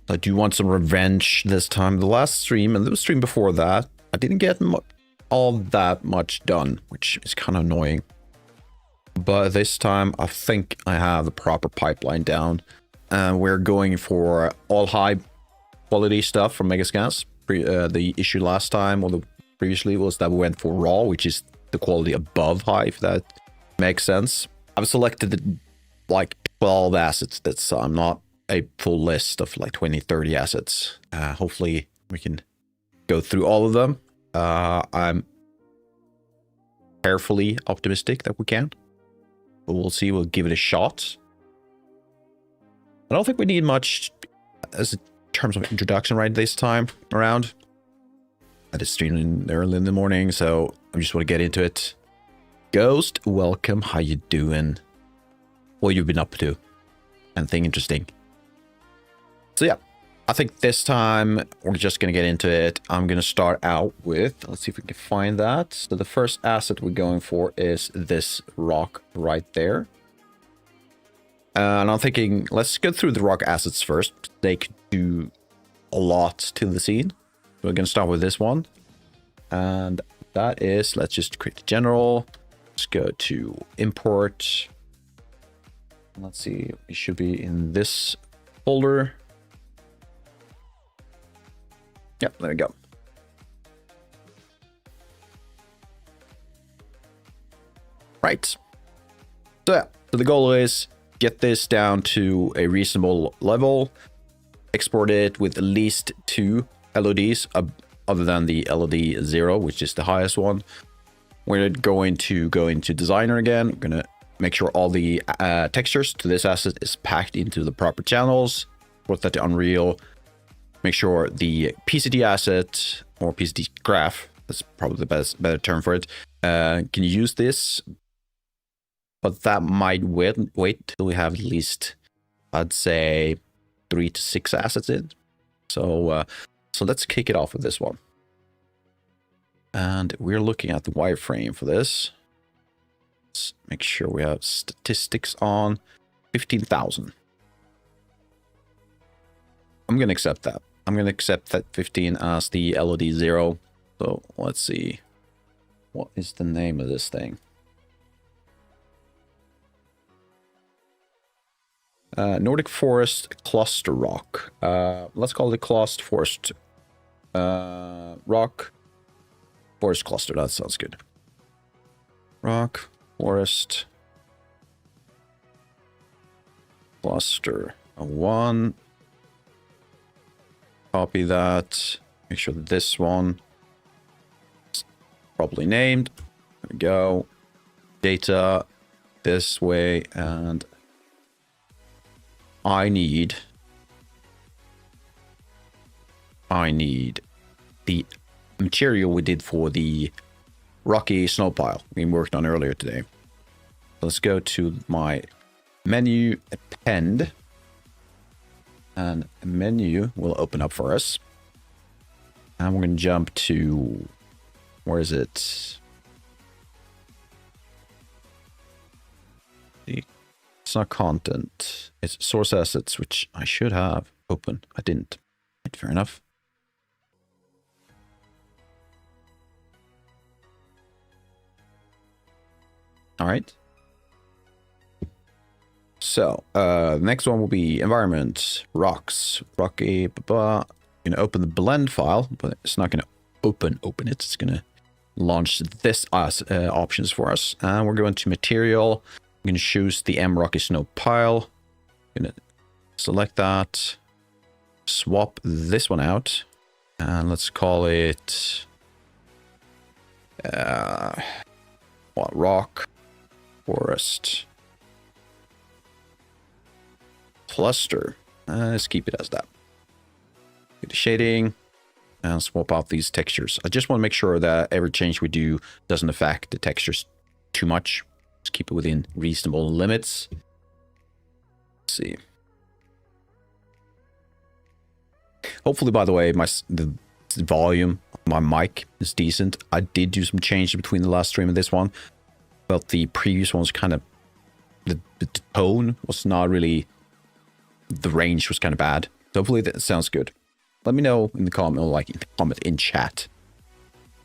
I do want some revenge this time. The last stream and the stream before that, I didn't get all that much done, which is kind of annoying. But this time, I think I have the proper pipeline down. And we're going for all high quality stuff from Megascans. The issue last time, or the previously, was that we went for raw, which is the quality above high, if that makes sense. I've selected like 12 assets. That's not a full list of like 20, 30 assets. Hopefully we can go through all of them. I'm carefully optimistic that we can. But we'll see. We'll give it a shot. I don't think we need much as in terms of introduction right this time around. I just streamed early in the morning, so I just want to get into it. Ghost, welcome. How you doing? What you've been up to? Anything interesting? So yeah, I think this time we're just going to get into it. I'm going to start out with, let's see if we can find that. So the first asset we're going for is this rock right there. And I'm thinking, let's go through the rock assets first. They could do a lot to the scene. We're going to start with this one. And that is, let's just create the general. Let's go to import. Let's see, it should be in this folder. Yep, there we go. Right. So yeah, so the goal is get this down to a reasonable level, export it with at least 2 LODs other than the LOD 0, which is the highest one. We're going to go into designer again. We're going to make sure all the textures to this asset is packed into the proper channels. Put that to Unreal. Make sure the PCD asset or PCD graph, that's probably the better term for it, can use this. But that might wait till we have at least, I'd say, 3 to 6 assets in. So let's kick it off with this one. And we're looking at the wireframe for this. Let's make sure we have statistics on 15,000. I'm going to accept that. I'm going to accept that 15 as the LOD 0. So let's see. What is the name of this thing? Nordic Forest Cluster Rock. Let's call it Cluster Forest Rock. Forest Cluster, that sounds good. Rock, Forest, Cluster 1. Copy that. Make sure that this one is properly named. There we go. Data this way, and I need the material we did for the rocky snow pile we worked on earlier today. Let's go to my menu, append, and a menu will open up for us. And we're going to jump to, where is it? It's not content, it's source assets, which I should have open. I didn't. Right, fair enough. All right. So, next one will be environment, rocks, rocky, blah. I'm going to open the blend file, but it's not going to open it. It's going to launch this as options for us. And we're going to material. I'm going to choose the M Rocky Snow pile. I'm going to select that. Swap this one out. And let's call it rock, forest, cluster. Let's keep it as that. Get the shading and swap out these textures. I just want to make sure that every change we do doesn't affect the textures too much. Just keep it within reasonable limits. Let's see. Hopefully, by the way, the volume of my mic is decent. I did do some changes between the last stream and this one, but the previous one's kind of, the tone was not really, the range was kind of bad. Hopefully that sounds good. Let me know in the comment, or like in the comment in chat.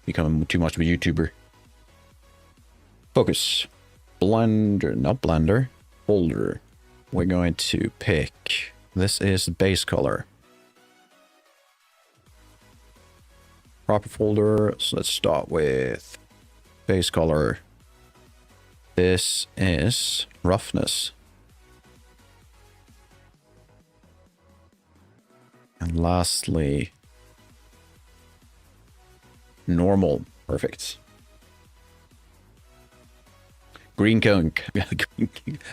Becoming too much of a YouTuber. Focus. Blender, not blender. Folder. We're going to pick. This is the base color. Proper folder. So let's start with base color. This is roughness. And lastly, normal. Perfect. Green Coke.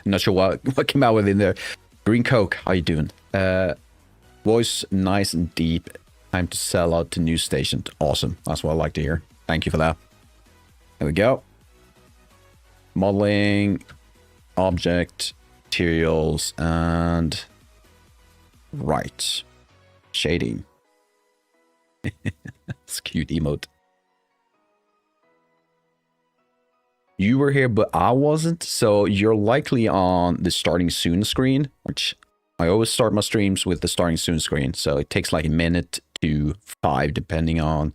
Not sure what came out with in there. Green Coke, how you doing? Voice nice and deep. Time to sell out to new station. Awesome. That's what I like to hear. Thank you for that. There we go. Modeling, object, materials, and right. Shading. It's cute emote. You were here, but I wasn't. So you're likely on the starting soon screen, which I always start my streams with the starting soon screen. So it takes like a minute to 5, depending on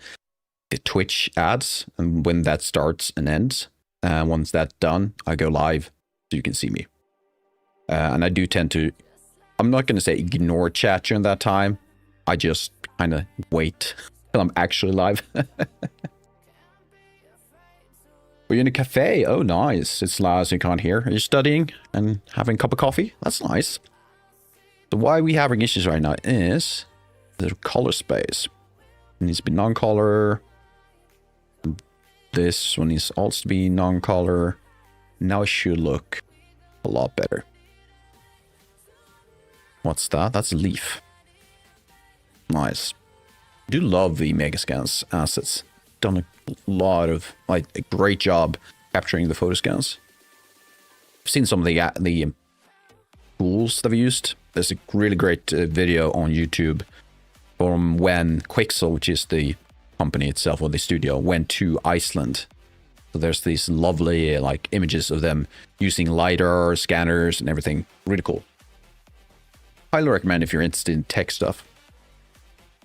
the Twitch ads and when that starts and ends. Once that's done, I go live so you can see me. And I do tend to, I'm not going to say ignore chat during that time. I just kind of wait till I'm actually live. Are you in a cafe? Oh, nice. It's loud so you can't hear. Are you studying and having a cup of coffee? That's nice. So why we having issues right now is the color space. It needs to be non-color. This one needs also to be non-color. Now it should look a lot better. What's that? That's a leaf. Nice. I do love the Megascans assets. Done a lot of, like, a great job capturing the photo scans. I've seen some of the tools that we used. There's a really great video on YouTube from when Quixel, which is the company itself or the studio, went to Iceland. So there's these lovely like images of them using LiDAR scanners and everything. Really cool. Highly recommend if you're interested in tech stuff,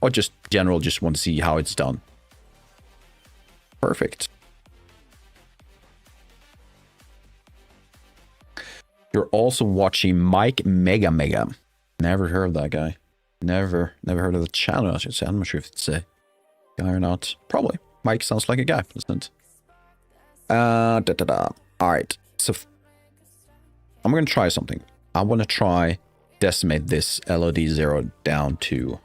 or just general, just want to see how it's done. Perfect. You're also watching Mike Mega Mega. Never heard of that guy. Never heard of the channel, I should say. I'm not sure if it's a guy or not. Probably. Mike sounds like a guy, doesn't it? Alright. So I'm going to try something. I want to try decimate this LOD 0 down to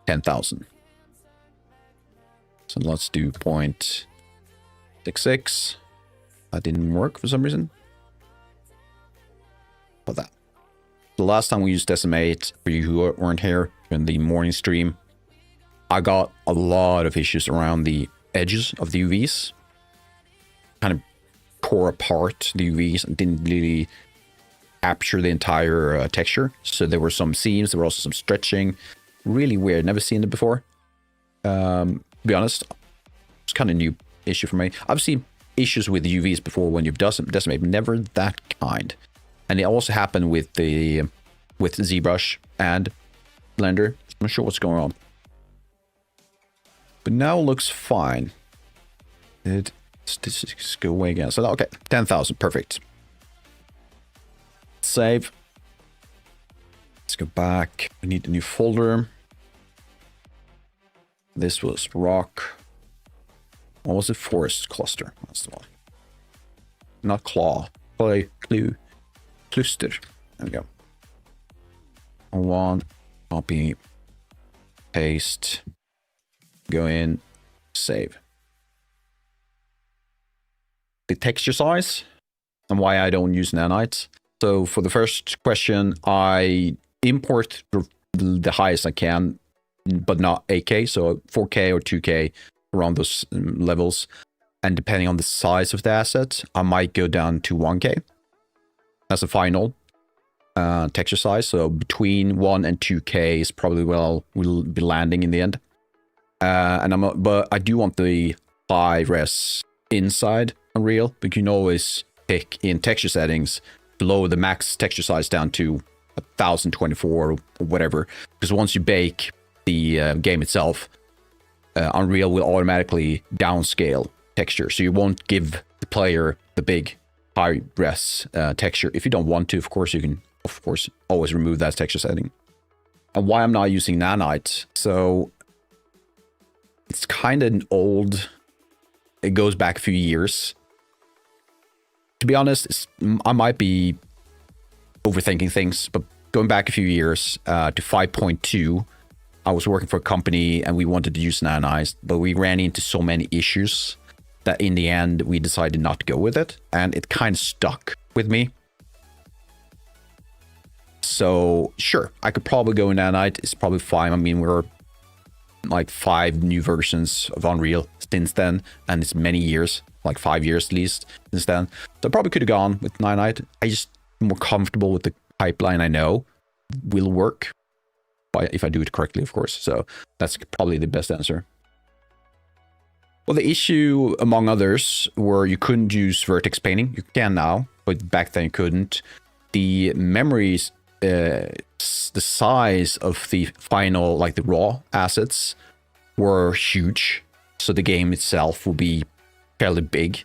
10,000. So let's do 0.66. That didn't work for some reason. But that. The last time we used decimate, for you who weren't here in the morning stream, I got a lot of issues around the edges of the UVs. Kind of tore apart the UVs and didn't really capture the entire texture. So there were some seams, there were also some stretching. Really weird, never seen it before. To be honest, it's kind of a new issue for me. I've seen issues with the UVs before when you've decimate, but never that kind. And it also happened with the ZBrush and Blender. I'm not sure what's going on. But now it looks fine. Let's go away again. So okay, 10,000, perfect. Save. Let's go back. We need a new folder. This was rock. What was it? Forest cluster. That's the one. Not claw. Clue. Cluster. There we go. One. Copy. Paste. Go in. Save. The texture size and why I don't use nanites. So for the first question, I import the highest I can, but not 8K, so 4K or 2K, around those levels. And depending on the size of the asset, I might go down to 1K. That's the final texture size. So between 1 and 2K is probably where we'll be landing in the end. But I do want the high res inside Unreal, but you can always pick in texture settings below the max texture size down to 1024 or whatever. Because once you bake the game itself, Unreal will automatically downscale texture. So you won't give the player the big high res texture. If you don't want to, of course, you can, of course, always remove that texture setting. And why I'm not using Nanite. So it's kind of an old, it goes back a few years. To be honest, I might be overthinking things, but going back a few years to 5.2, I was working for a company and we wanted to use Nanite, but we ran into so many issues that in the end we decided not to go with it, and it kind of stuck with me. So sure, I could probably go in Nanite. It's probably fine. I mean, we're like 5 new versions of Unreal since then, and it's many years, like 5 years at least since then. So I probably could have gone with Nanite. I just more comfortable with the pipeline I know will work, if I do it correctly, of course. So that's probably the best answer. Well, the issue, among others, were you couldn't use vertex painting. You can now, but back then you couldn't. The memories, the size of the final, like the raw assets, were huge. So the game itself will be fairly big.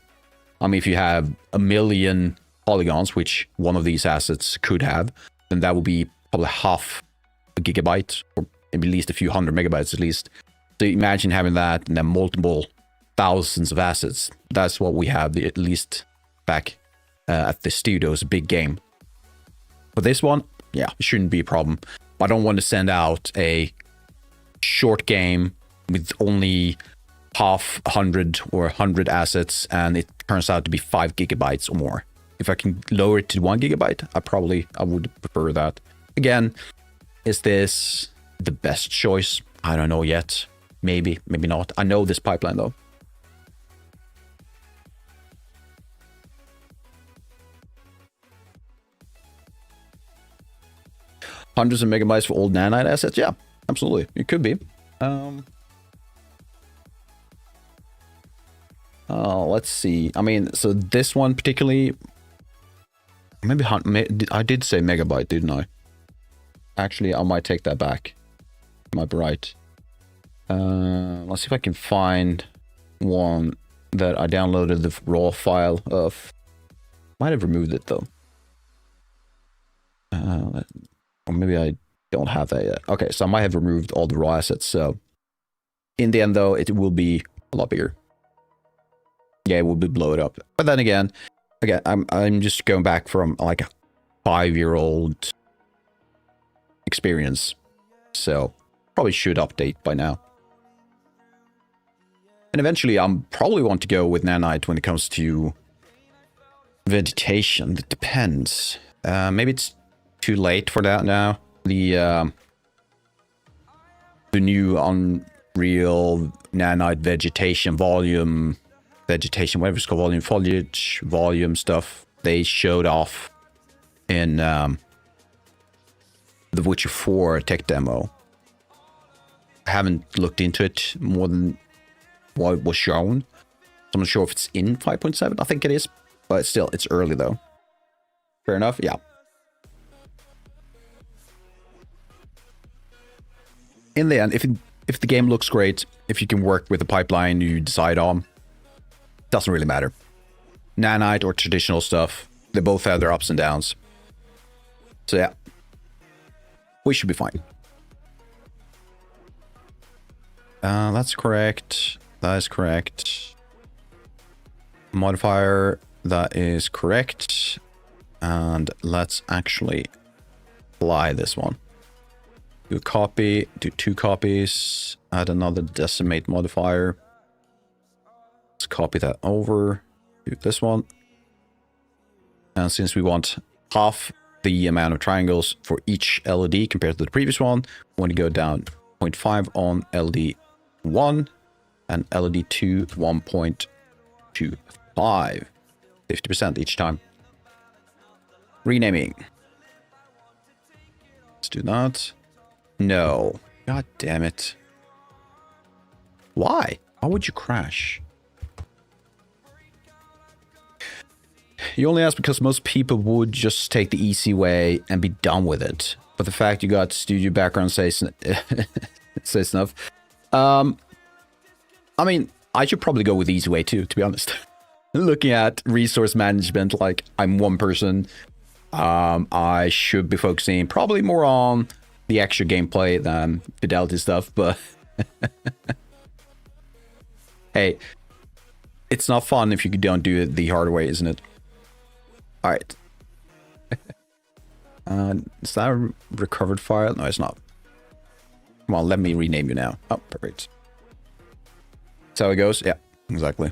I mean, if you have 1 million polygons, which one of these assets could have, then that would be probably half a gigabyte, or maybe at least a few hundred megabytes at least. So imagine having that and then multiple thousands of assets. That's what we have, at least back at the studios, a big game. But this one, yeah, it shouldn't be a problem. I don't want to send out a short game with only half 100 or 100 assets and it turns out to be 5 gigabytes or more. If I can lower it to 1 gigabyte, I would prefer that. Again, is this the best choice? I don't know yet. Maybe, maybe not. I know this pipeline though. Hundreds of megabytes for old Nanite assets? Yeah, absolutely. It could be. Let's see. I mean, so this one particularly, maybe I did say megabyte, didn't I? Actually, I might take that back. Might be right. Let's see if I can find one that I downloaded the raw file of. Might have removed it though. Or maybe I don't have that yet. Okay, so I might have removed all the raw assets. So in the end though, it will be a lot bigger. Yeah, it will be blow it up. But then again, I'm just going back from like a 5-year-old experience. So probably should update by now. And eventually I'm probably want to go with Nanite when it comes to vegetation. It depends. Maybe it's too late for that now. The new Unreal Nanite vegetation volume, whatever it's called, volume, foliage, volume stuff, they showed off in the Witcher 4 tech demo. I haven't looked into it more than what was shown. I'm not sure if it's in 5.7. I think it is, but still, it's early though. Fair enough, yeah. In the end, if the game looks great, if you can work with the pipeline you decide on, doesn't really matter. Nanite or traditional stuff, they both have their ups and downs. So yeah, we should be fine. That's correct. That is correct. Modifier, that is correct. And let's actually apply this one. Do a copy, do 2 copies, add another decimate modifier. Let's copy that over, do this one. And since we want half the amount of triangles for each LED compared to the previous one, we want to go down 0.5 on LED 1 and LED 2 1.25. 50% each time. Renaming. Let's do that. No. God damn it. Why? Why would you crash? You only ask because most people would just take the easy way and be done with it. But the fact you got studio background says says enough. I mean, I should probably go with the easy way too, to be honest. Looking at resource management, like I'm one person, I should be focusing probably more on the extra gameplay than fidelity stuff, but hey, it's not fun if you don't do it the hard way, isn't it? All right. Is that a recovered file? No, it's not. Come on, let me rename you now. Oh, perfect. That's how it goes. Yeah, exactly.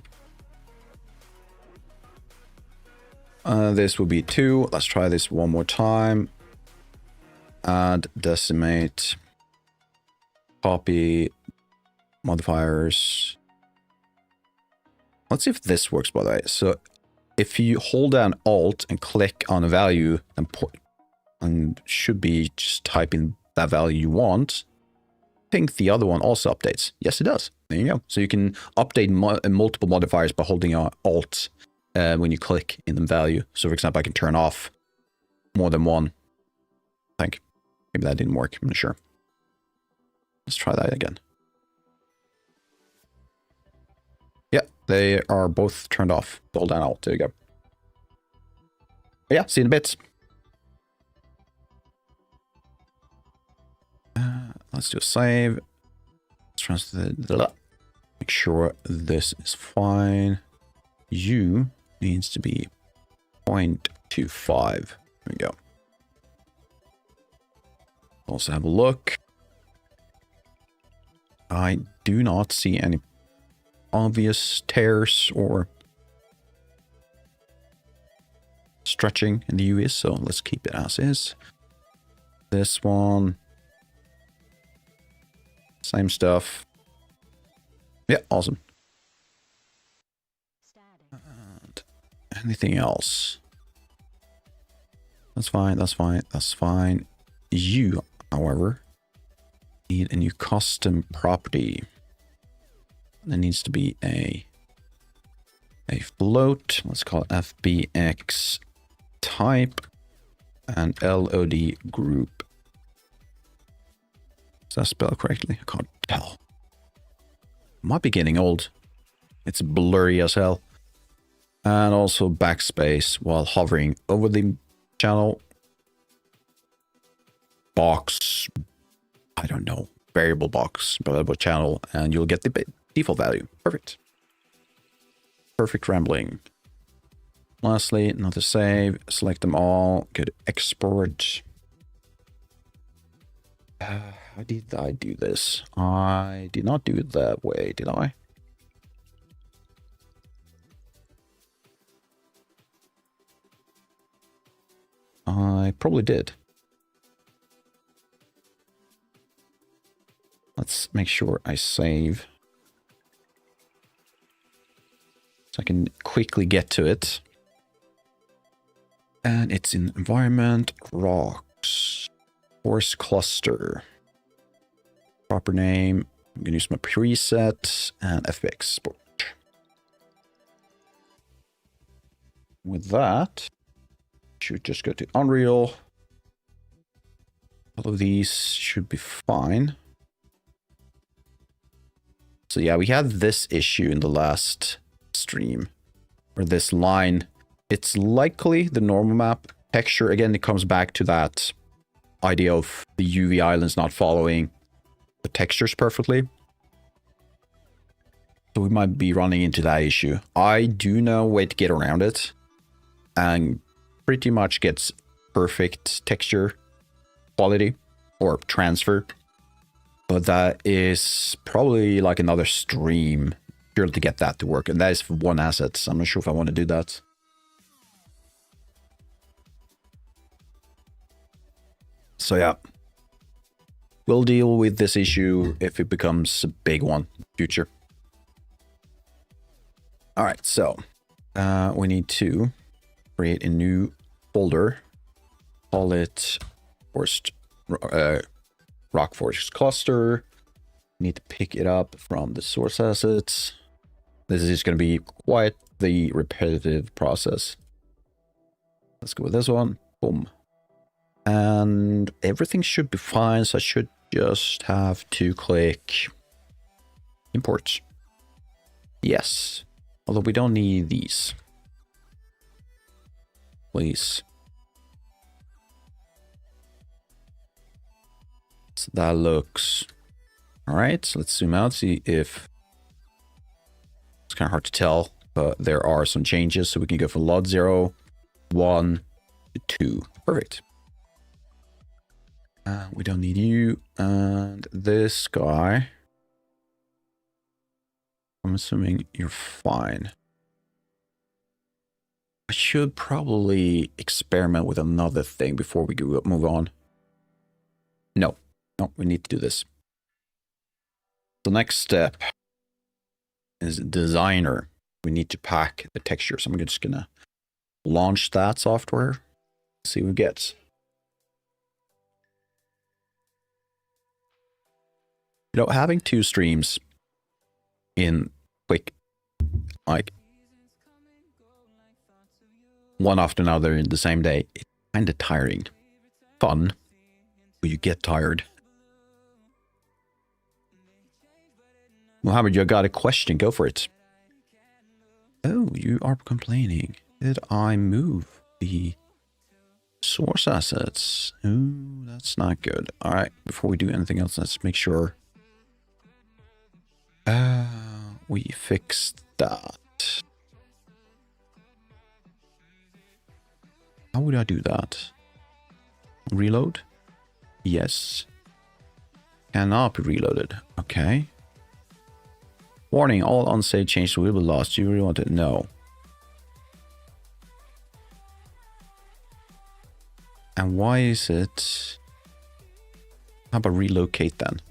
This will be 2. Let's try this one more time. Add decimate. Copy modifiers. Let's see if this works, by the way. So if you hold down Alt and click on a value and should be just typing that value you want, I think the other one also updates. Yes, it does. There you go. So you can update multiple modifiers by holding Alt when you click in the value. So for example, I can turn off more than one. I think. Maybe that didn't work. I'm not sure. Let's try that again. Yeah, they are both turned off. Hold down Alt. There you go. But yeah, see you in a bit. Let's do a save. Let's transfer the... Make sure this is fine. U needs to be 0.25. There we go. Also have a look. I do not see any obvious tears or stretching in the UI, so let's keep it as is. This one. Same stuff. Yeah, awesome. And anything else? That's fine, that's fine, that's fine. You, however, need a new custom property. There needs to be a float. Let's call it FBX type and LOD group. Does that spell correctly? I can't tell. Might be getting old. It's blurry as hell. And also backspace while hovering over the channel. Box. I don't know. Variable box. Variable channel. And you'll get the default value. Perfect. Perfect rambling. Lastly, another save. Select them all. Go to export. How did I do this? I did not do it that way, did I? I probably did. Let's make sure I save. So I can quickly get to it. And it's in environment, rocks, force cluster. Proper name. I'm going to use my preset and FBX export. With that, should just go to Unreal. All of these should be fine. So yeah, we had this issue in the last stream, or this line. It's likely the normal map texture. Again, it comes back to that idea of the UV islands not following the textures perfectly. So we might be running into that issue. I do know a way to get around it and pretty much gets perfect texture quality or transfer. But that is probably like another stream purely to get that to work. And that is for one asset. So I'm not sure if I want to do that. So yeah. We'll deal with this issue if it becomes a big one in the future. All right, so we need to create a new folder. Call it Rock Forest Cluster. Need to pick it up from the source assets. This is going to be quite the repetitive process. Let's go with this one. Boom. And everything should be fine, so I should just have to click import. Yes. Although we don't need these. Please. So that looks... Alright, so let's zoom out, see if... It's kind of hard to tell, but there are some changes, so we can go from lot 0, 1 to 2. Perfect. We don't need you. And this guy... I'm assuming you're fine. I should probably experiment with another thing before we move on. No, we need to do this. The next step is designer. We need to pack the texture. So I'm just gonna launch that software. See what we get. You know, having 2 streams in quick, like one after another in the same day, it's kind of tiring. Fun, but you get tired. Mohammed, you got a question, go for it. Oh, you are complaining. Did I move the source assets? Oh, that's not good. All right, before we do anything else, let's make sure we fix that. How would I do that? Reload? Yes. Cannot be reloaded. Okay. Warning, all unsaved changes will be lost. Do you really want to know? And why is it... How about relocate then?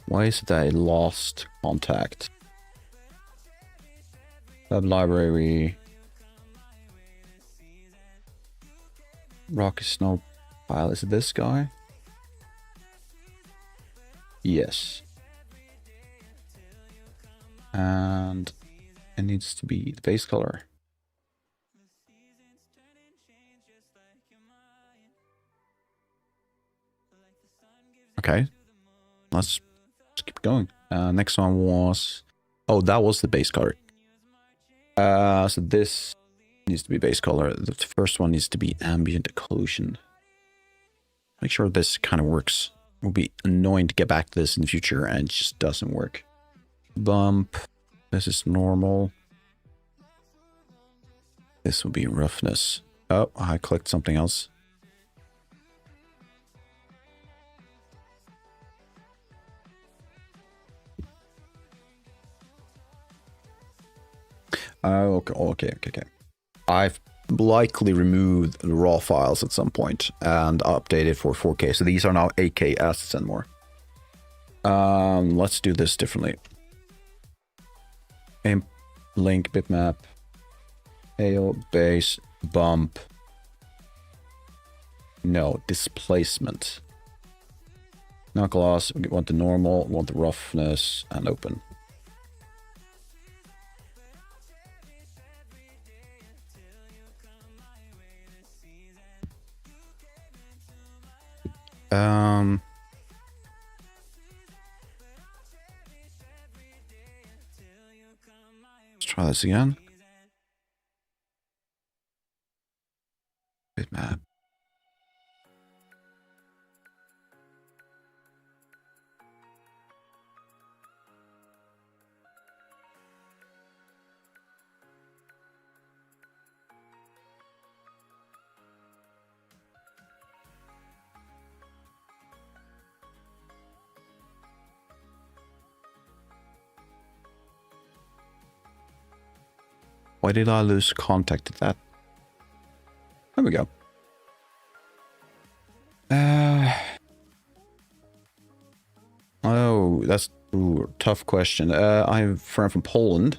Why is it that I lost contact? Web library. Rocky Snow file. Is it this guy? Yes. And it needs to be the base color. Okay. Let's keep going. Next one was... Oh, that was the base color. So this needs to be base color. The first one needs to be ambient occlusion. Make sure this kind of works. It will be annoying to get back to this in the future and it just doesn't work. Bump. This is normal. This will be roughness. Oh, I clicked something else. Okay. I've likely removed the raw files at some point and updated for 4K. So these are now 8K assets and more. Let's do this differently. Imp, link, bitmap, hail, base, bump. No, displacement. Not gloss. We want the normal, want the roughness, and open. Let's try this again. Bitmap. Why did I lose contact with that? There we go. Oh, that's a tough question. I have a friend from Poland.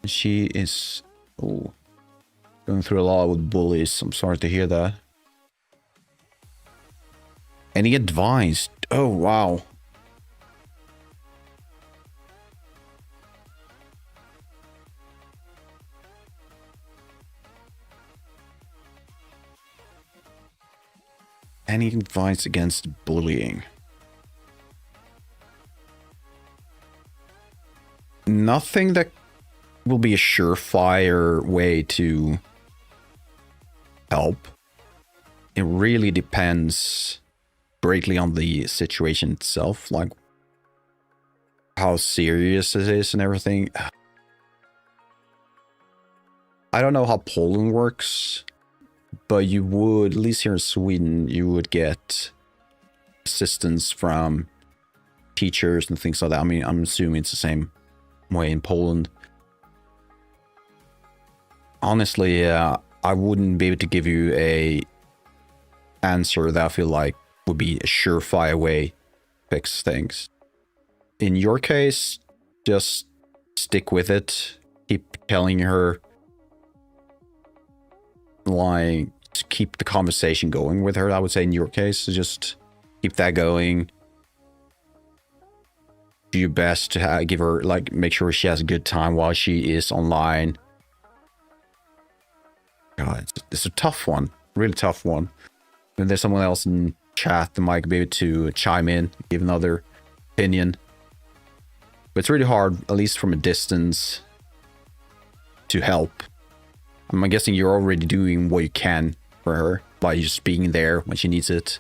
And she is going through a lot with bullies. I'm sorry to hear that. Any advice? Oh, wow. Any advice against bullying? Nothing that will be a surefire way to help. It really depends greatly on the situation itself, like how serious it is and everything. I don't know how Poland works, but you would, at least here in Sweden, you would get assistance from teachers and things like that. I mean, I'm assuming it's the same way in Poland. Honestly, I wouldn't be able to give you a answer that I feel like would be a surefire way to fix things. In your case, just stick with it. Keep telling her, like, to keep the conversation going with her. I would say in your case, just keep that going. Do your best to give her, like, make sure she has a good time while she is online. God, it's a tough one, really tough one. When there's someone else in chat that might be able to chime in, give another opinion. But it's really hard, at least from a distance, to help. I'm guessing you're already doing what you can for her by just being there when she needs it.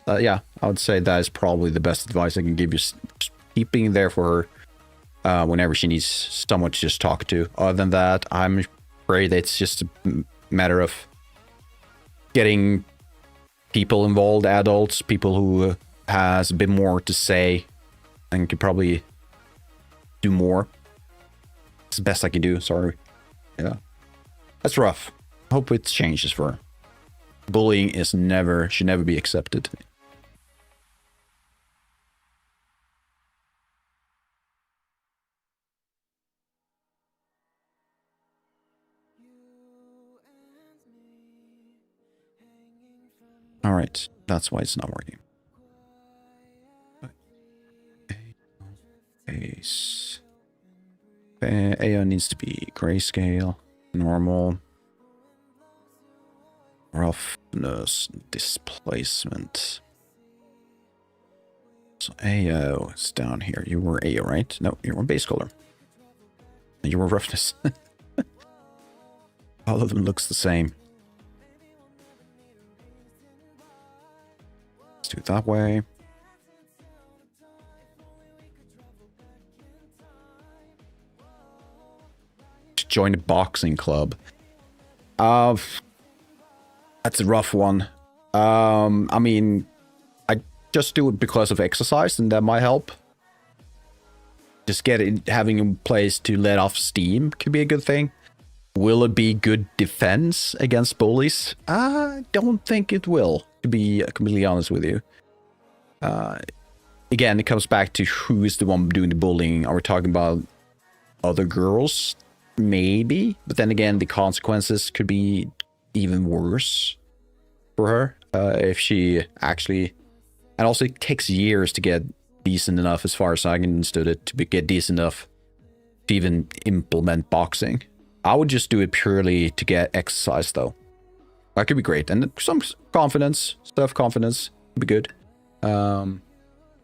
Yeah, I would say that is probably the best advice I can give you. Just keep being there for her whenever she needs someone to just talk to. Other than that, I'm afraid it's just a matter of getting people involved, adults, people who has a bit more to say and could probably do more. It's the best I can do, sorry. Yeah. That's rough. Hope it changes for her. Bullying is should never be accepted. Alright, that's why it's not working. Face. AO needs to be grayscale, normal. Roughness, displacement. So AO is down here. You were AO, right? No, you were base color. You were roughness. All of them looks the same. Let's do it that way. To join a boxing club. That's a rough one. I mean, I just do it because of exercise, and that might help. Just having a place to let off steam could be a good thing. Will it be good defense against bullies? I don't think it will, to be completely honest with you. Again, it comes back to who is the one doing the bullying. Are we talking about other girls? Maybe. But then again, the consequences could be even worse for her if she actually... And also, it takes years to get decent enough, as far as I understood it, to get decent enough to even implement boxing. I would just do it purely to get exercise, though. That could be great. And some confidence, self-confidence would be good. I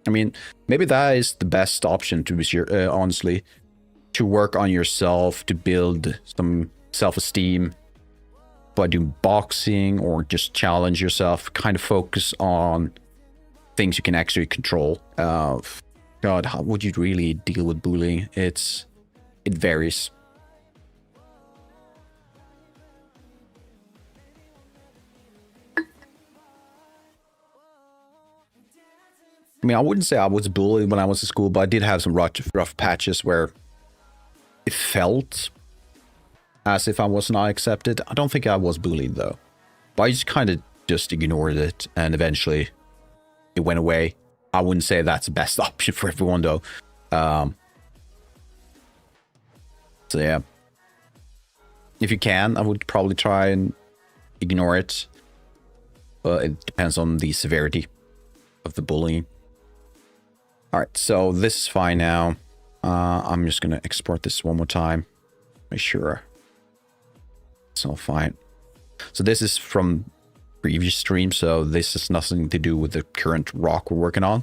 mean, maybe that is the best option, to be sure, honestly. To work on yourself, to build some self-esteem by doing boxing or just challenge yourself. Kind of focus on things you can actually control. God, how would you really deal with bullying? It varies. I mean, I wouldn't say I was bullied when I was in school, but I did have some rough patches where it felt as if I was not accepted. I don't think I was bullied, though. But I just kind of just ignored it, and eventually it went away. I wouldn't say that's the best option for everyone, though. So, yeah. If you can, I would probably try and ignore it. but it depends on the severity of the bullying. Alright, so this is fine now. I'm just gonna export this one more time. Make sure it's all fine. So this is from previous stream, so this has nothing to do with the current rock we're working on.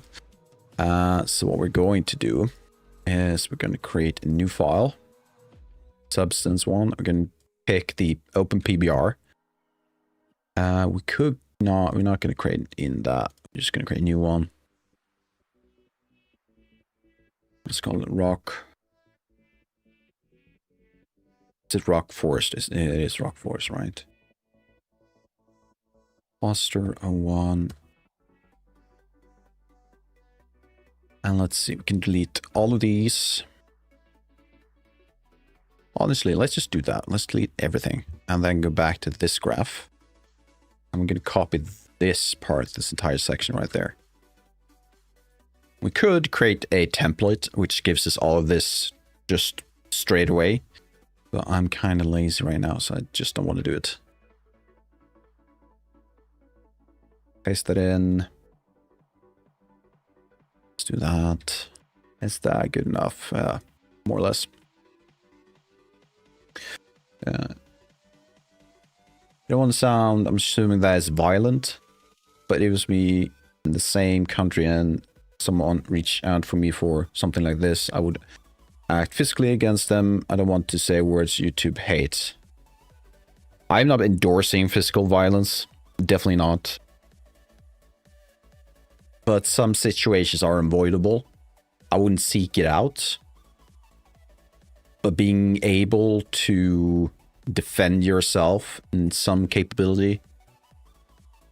So what we're going to do is we're going to create a new file. Substance 1. We're going to pick the open PBR. We could not, we're not going to create it in that. We're just going to create a new one. Let's call it rock. Is it rock forest? It is rock forest, right? Cluster 01. And let's see, we can delete all of these. Honestly, let's just do that. Let's delete everything and then go back to this graph. And we're going to copy this part, this entire section right there. We could create a template which gives us all of this just straight away. But I'm kind of lazy right now, so I just don't want to do it. Paste that in. Let's do that. Is that good enough? More or less. I don't want to sound, I'm assuming that is violent, but it was me in the same country and someone reached out for me for something like this, I would act physically against them. I don't want to say words YouTube hates. I'm not endorsing physical violence. Definitely not. But some situations are avoidable. I wouldn't seek it out. But being able to defend yourself in some capability,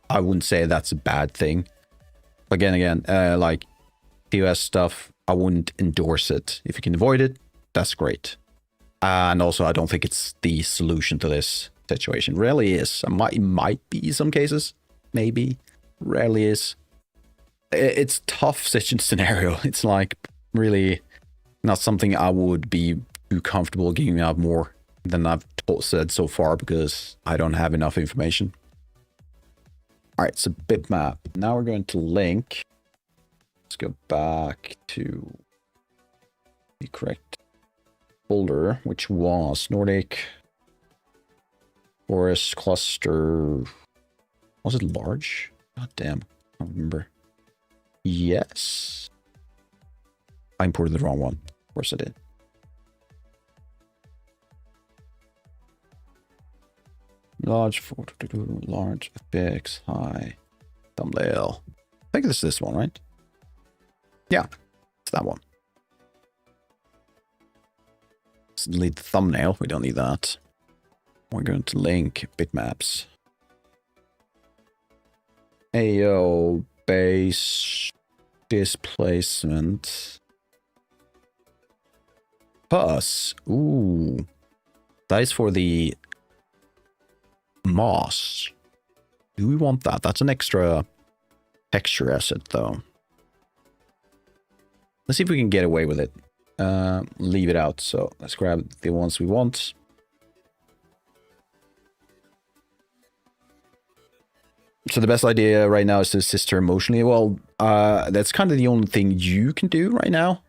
I wouldn't say that's a bad thing. Again, like POS stuff, I wouldn't endorse it. If you can avoid it, that's great. And also, I don't think it's the solution to this situation. Rarely is. It might be in some cases. Maybe. Rarely is. It's a tough scenario. It's like really not something I would be too comfortable giving out more than I've said so far because I don't have enough information. All right, so bitmap. Now we're going to link. Let's go back to the correct folder, which was Nordic Forest Cluster. Was it large? God damn, I don't remember. Yes. I imported the wrong one. Of course I did. Large, large, fix, high, thumbnail. I think this is this one, right? Yeah, it's that one. Let's delete the thumbnail. We don't need that. We're going to link bitmaps. AO base displacement. Plus, ooh, that is for the moss. Do we want that? That's an extra texture asset, though. Let's see if we can get away with it. Leave it out. So let's grab the ones we want. So the best idea right now is to assist her emotionally. Well, that's kind of the only thing you can do right now.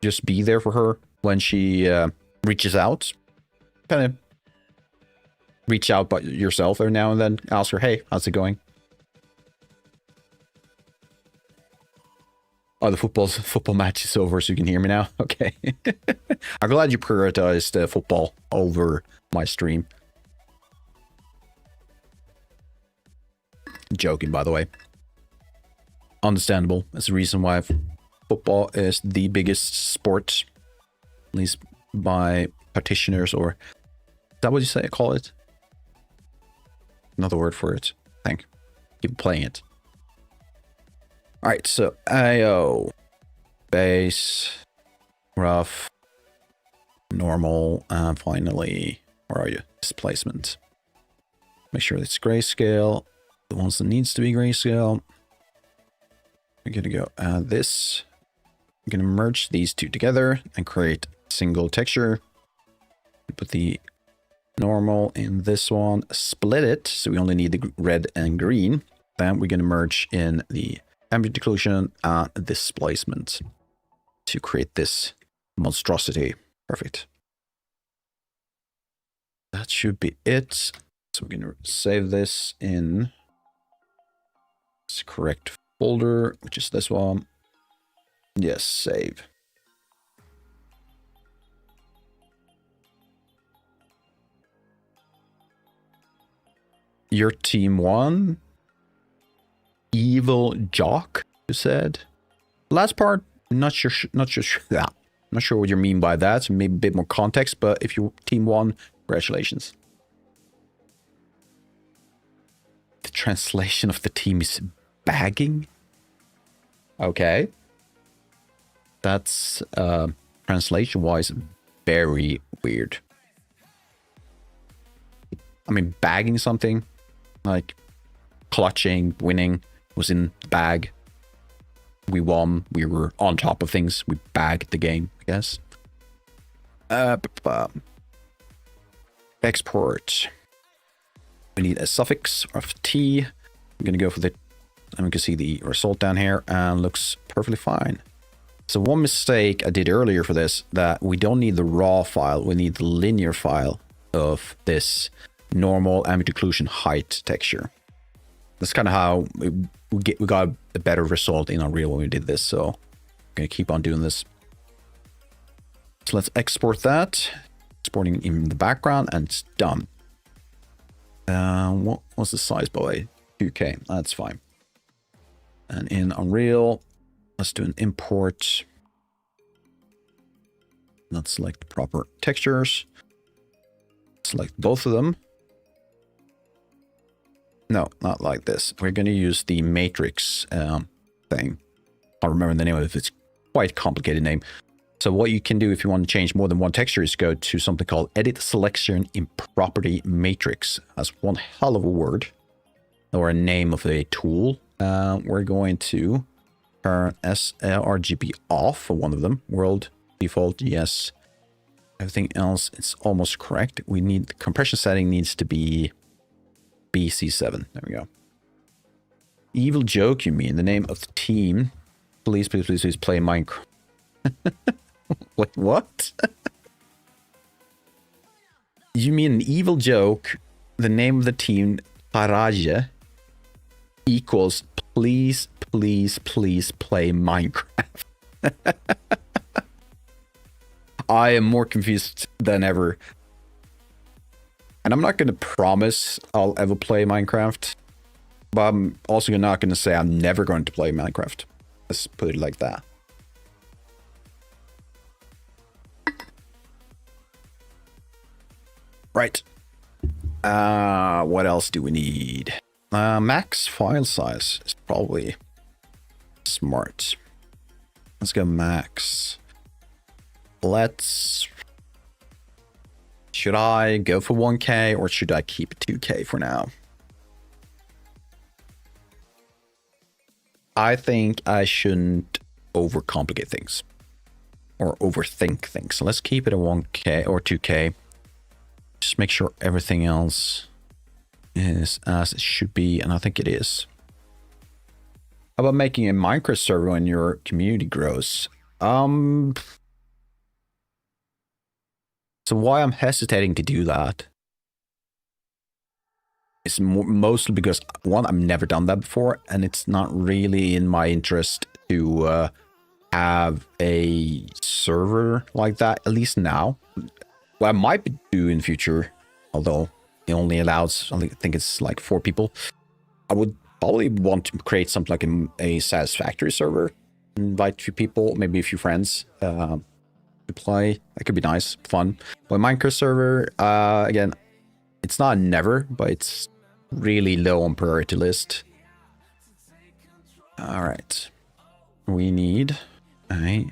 Just be there for her when she reaches out. Kind of reach out by yourself every now and then. Ask her, hey, how's it going? Oh, the football match is over, so you can hear me now? Okay. I'm glad you prioritized football over my stream. Joking, by the way. Understandable. That's the reason why football is the biggest sport, at least by practitioners, or is that what you say? Call it? Another word for it. I think. Keep playing it. All right, so AO, base, rough, normal, and finally, where are you? Displacement. Make sure it's grayscale. The ones that needs to be grayscale. We're gonna go add this. I'm gonna merge these two together and create a single texture. Put the normal in this one, split it, so we only need the red and green. Then we're going to merge in the ambient occlusion and displacement to create this monstrosity. Perfect. That should be it. So we're going to save this in its correct folder, which is this one. Yes, save. Your team won. Evil Jock, you said. Last part, not sure what you mean by that. So maybe a bit more context, but if your team won, congratulations. The translation of the team is bagging. Okay. That's translation-wise very weird. I mean, bagging something, like clutching, winning, was in the bag. We won. We were on top of things. We bagged the game, I guess. Export. We need a suffix of T. I'm going to go for the... And we can see the result down here, and looks perfectly fine. So one mistake I did earlier for this, that we don't need the raw file. We need the linear file of this normal ambient occlusion height texture. That's kind of how we got a better result in Unreal when we did this. So I'm going to keep on doing this. So let's export that. Exporting in the background, and it's done. What was the size, by 2K? That's fine. And in Unreal, let's do an import. Let's select the proper textures. Select both of them. No, not like this. We're going to use the matrix thing. I'll remember the name of it. It's quite a complicated name. So what you can do if you want to change more than one texture is go to something called Edit Selection in Property Matrix. That's one hell of a word. Or a name of a tool. We're going to turn sRGB off for one of them. World default, yes. Everything else is almost correct. We need the compression setting needs to be BC7. There we go. Evil Joke, you mean? The name of the team. Please, please, please, please play Minecraft. Wait, what? You mean an evil joke? The name of the team, Paraje, equals please, please, please play Minecraft. I am more confused than ever. And I'm not going to promise I'll ever play Minecraft. But I'm also not going to say I'm never going to play Minecraft. Let's put it like that. Right. What else do we need? Max file size is probably smart. Let's go max. Should I go for 1K or should I keep 2K for now? I think I shouldn't overcomplicate things or overthink things. So let's keep it at 1K or 2K. Just make sure everything else is as it should be, and I think it is. How about making a Minecraft server when your community grows? So why I'm hesitating to do that is mostly because, one, I've never done that before, and it's not really in my interest to have a server like that, at least now. Well, I might do in the future, although it only allows, I think it's like 4 people. I would probably want to create something like a Satisfactory server. Invite a few people, maybe a few friends to play. That could be nice, fun. But Minecraft server, again, it's not a never, but it's really low on priority list. All right. We need a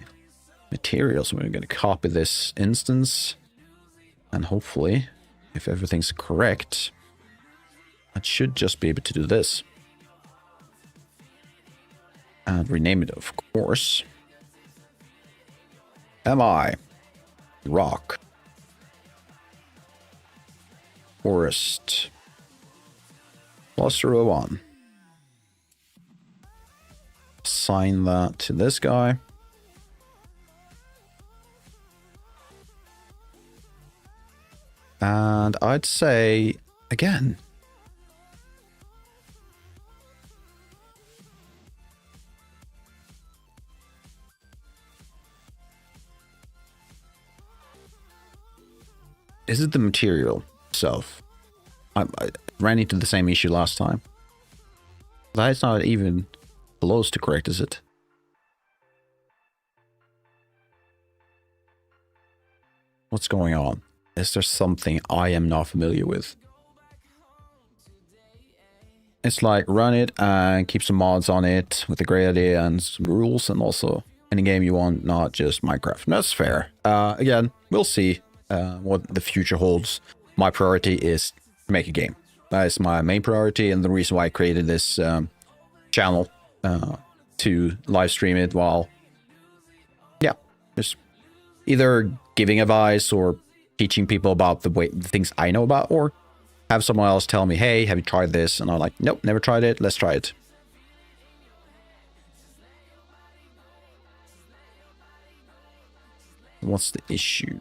material, so we're going to copy this instance. And hopefully, if everything's correct, I should just be able to do this. And rename it, of course. MI rock. Forest. +1. Assign that to this guy. And I'd say, again, is it the material itself? I ran into the same issue last time. That's not even close to correct, is it? What's going on? Is there something I am not familiar with? It's like run it and keep some mods on it with a great idea and some rules, and also any game you want, not just Minecraft. That's fair. Again, we'll see what the future holds. My priority is to make a game. That is my main priority, and the reason why I created this channel to live stream it while, yeah, just either giving advice or teaching people about the things I know about, or have someone else tell me, hey, have you tried this? And I'm like, nope, never tried it. Let's try it. What's the issue?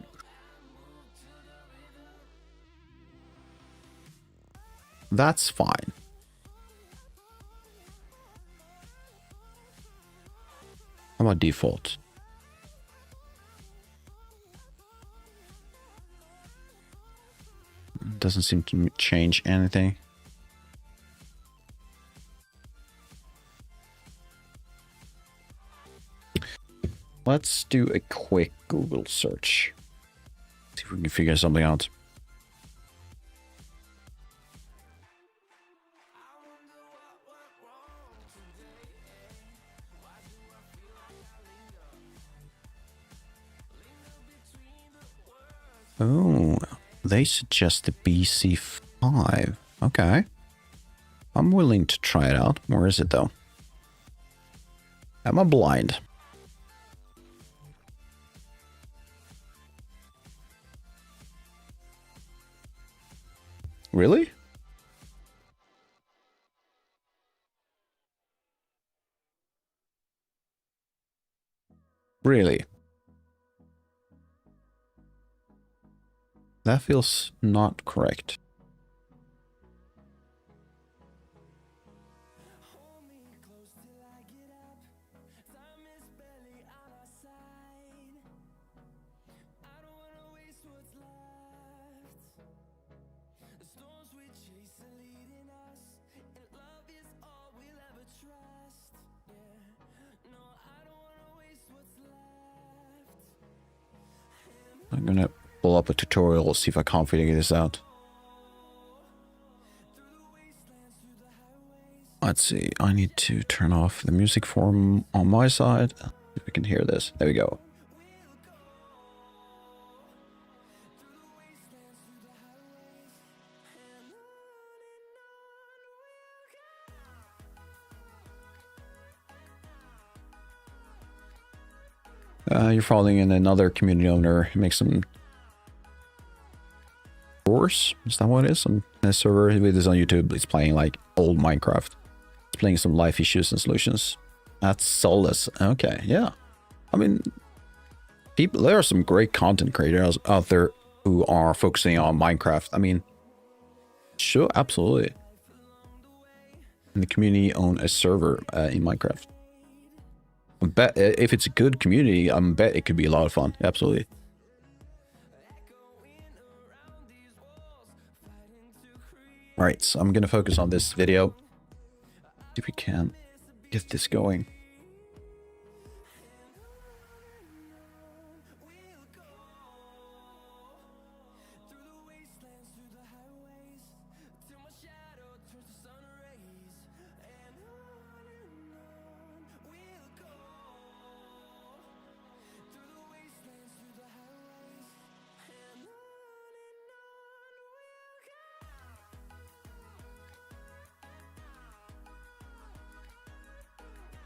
That's fine. How about default? Doesn't seem to change anything. Let's do a quick Google search. See if we can figure something out. Oh, they suggest the BC5. Okay. I'm willing to try it out. Where is it though? Am I blind? Really? Really? That feels not correct. I'm gonna pull up a tutorial, see if I can't figure this out. Let's see, I need to turn off the music form on my side. If we can hear this. There we go. You're following in another community owner. Make some course. Is that what it is? On a server with this on YouTube. It's playing like old Minecraft. It's playing some life issues and solutions. That's soulless. Okay, yeah. I mean, there are some great content creators out there who are focusing on Minecraft. I mean, sure, absolutely. And the community own a server in Minecraft. I bet if it's a good community, I bet it could be a lot of fun. Absolutely. Right, so I'm gonna focus on this video. See if we can get this going.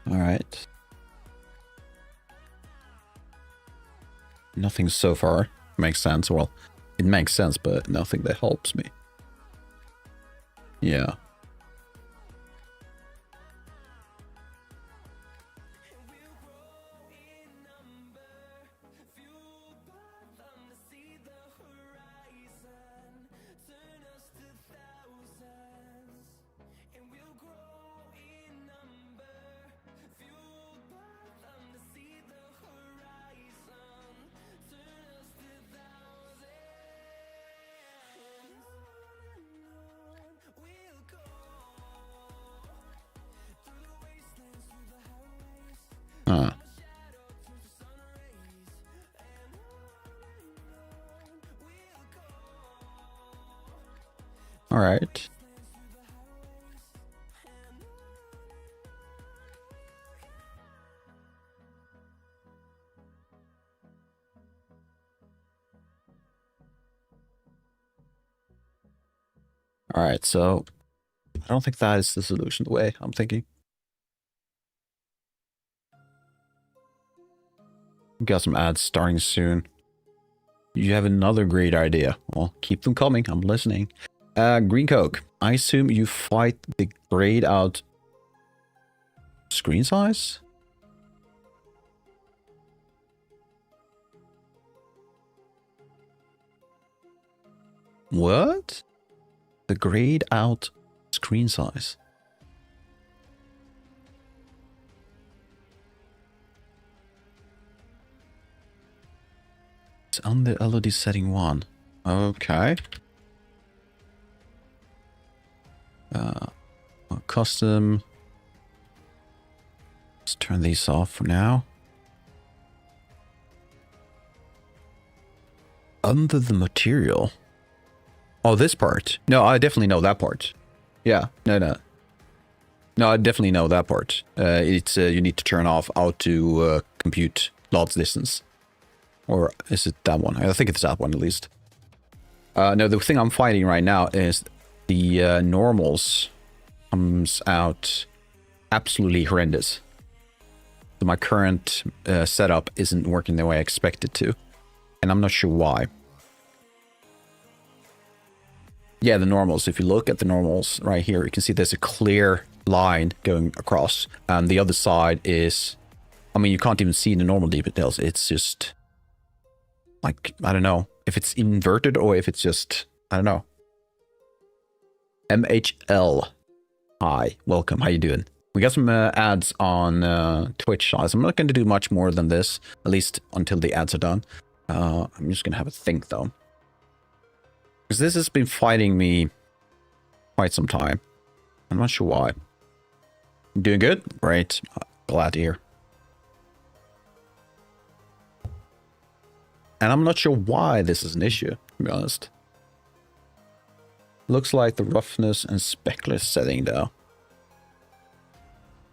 All right. Nothing so far makes sense. Well, it makes sense, but nothing that helps me. Yeah. Huh. All right. All right, so I don't think that is the solution the way I'm thinking. Got some ads starting soon. You have another great idea. Well, keep them coming. I'm listening. Green Coke. I assume you fight the grayed out screen size? What? The grayed out screen size. It's on the LOD setting 1. Okay. Custom. Let's turn these off for now. Under the material. Oh, this part. No, I definitely know that part. Yeah, no. No, I definitely know that part. It's you need to turn off auto compute lots distance. Or is it that one? I think it's that one at least. No, the thing I'm fighting right now is the normals comes out absolutely horrendous. So my current setup isn't working the way I expect it to. And I'm not sure why. Yeah, the normals. If you look at the normals right here, you can see there's a clear line going across. And the other side is... I mean, you can't even see the normal details. It's just... like, I don't know. If it's inverted or if it's just... I don't know. MHL. Hi. Welcome. How you doing? We got some ads on Twitch. So I'm not going to do much more than this. At least until the ads are done. I'm just going to have a think, though. Because this has been fighting me quite some time. I'm not sure why. Doing good? Great. Glad to hear. And I'm not sure why this is an issue, to be honest. Looks like the roughness and specular setting, though.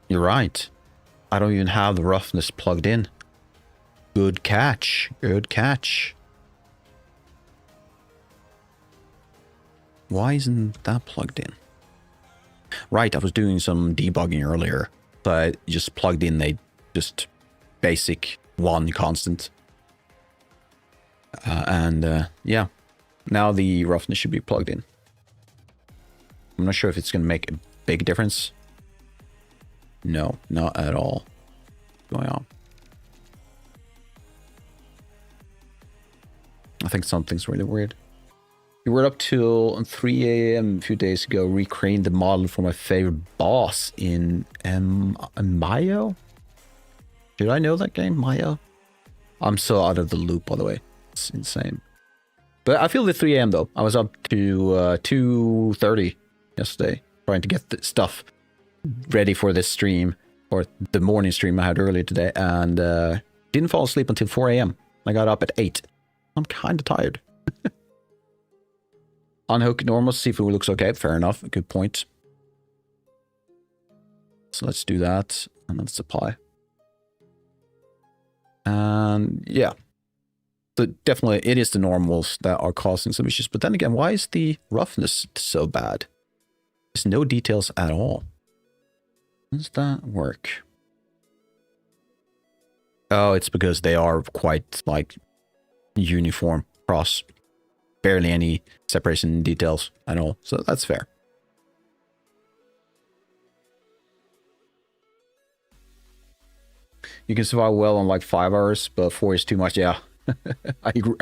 You're right. I don't even have the roughness plugged in. Good catch. Good catch. Why isn't that plugged in? Right, I was doing some debugging earlier. So I just plugged in a just basic one constant. Yeah. Now the roughness should be plugged in. I'm not sure if it's going to make a big difference. No, not at all. What's going on? I think something's really weird. You were up till 3 a.m. a few days ago, recreating the model for my favorite boss in Mayo? Did I know that game, Mayo? I'm so out of the loop, by the way. It's insane. But I feel the 3 a.m. though. I was up to 2:30 yesterday, trying to get the stuff ready for this stream, or the morning stream I had earlier today, and didn't fall asleep until 4 a.m. I got up at 8. I'm kind of tired. Unhook normal, see if it looks okay. Fair enough. Good point. So let's do that. And let's apply. And yeah. So definitely it is the normals that are causing some issues. But then again, why is the roughness so bad? There's no details at all. How does that work? Oh, it's because they are quite like uniform across. Barely any separation in details at all. So that's fair. You can survive well on like 5 hours, but 4 is too much. Yeah,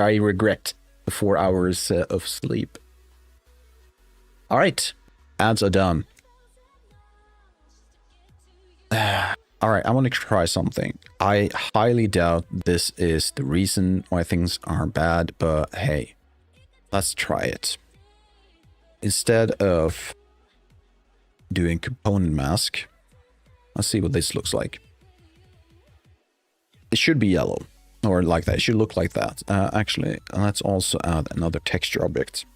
I regret the 4 hours of sleep. All right, ads are done. All right, I want to try something. I highly doubt this is the reason why things are bad, but hey, let's try it. Instead of doing component mask, let's see what this looks like. It should be yellow, or like that. It should look like that. Actually, let's also add another texture object.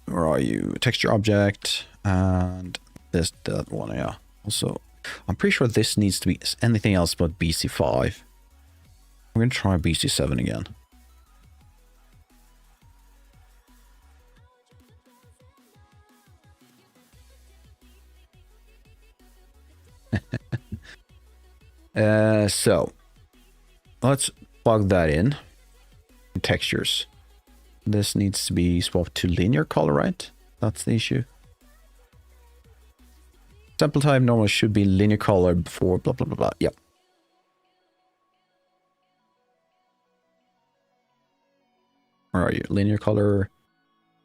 Where are you? Texture object, and that one, yeah. Also, I'm pretty sure this needs to be anything else but BC5. We're gonna try BC7 again. So let's plug that in. Textures. This needs to be swapped to linear color, right? That's the issue. Sample type normally should be linear color before blah blah blah blah. Yep. Where are you? Linear color.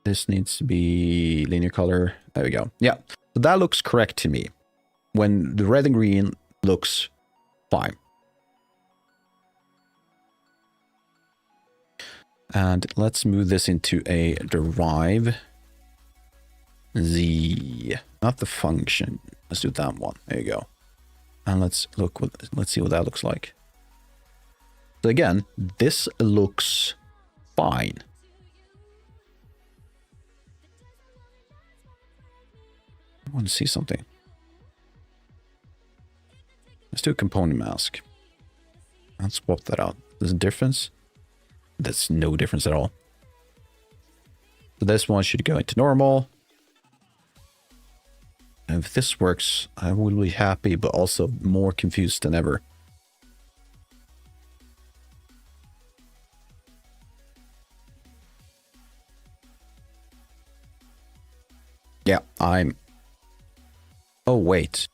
This needs to be linear color. There we go. Yeah. So that looks correct to me. When the red and green looks fine. And let's move this into a derive. Z, not the function. Let's do that one. There you go. And let's see what that looks like. So again, this looks fine. I want to see something. Let's do a component mask. Let's swap that out. There's a difference. There's no difference at all. So this one should go into normal. And if this works, I will be happy, but also more confused than ever. Yeah, I'm... Oh, wait.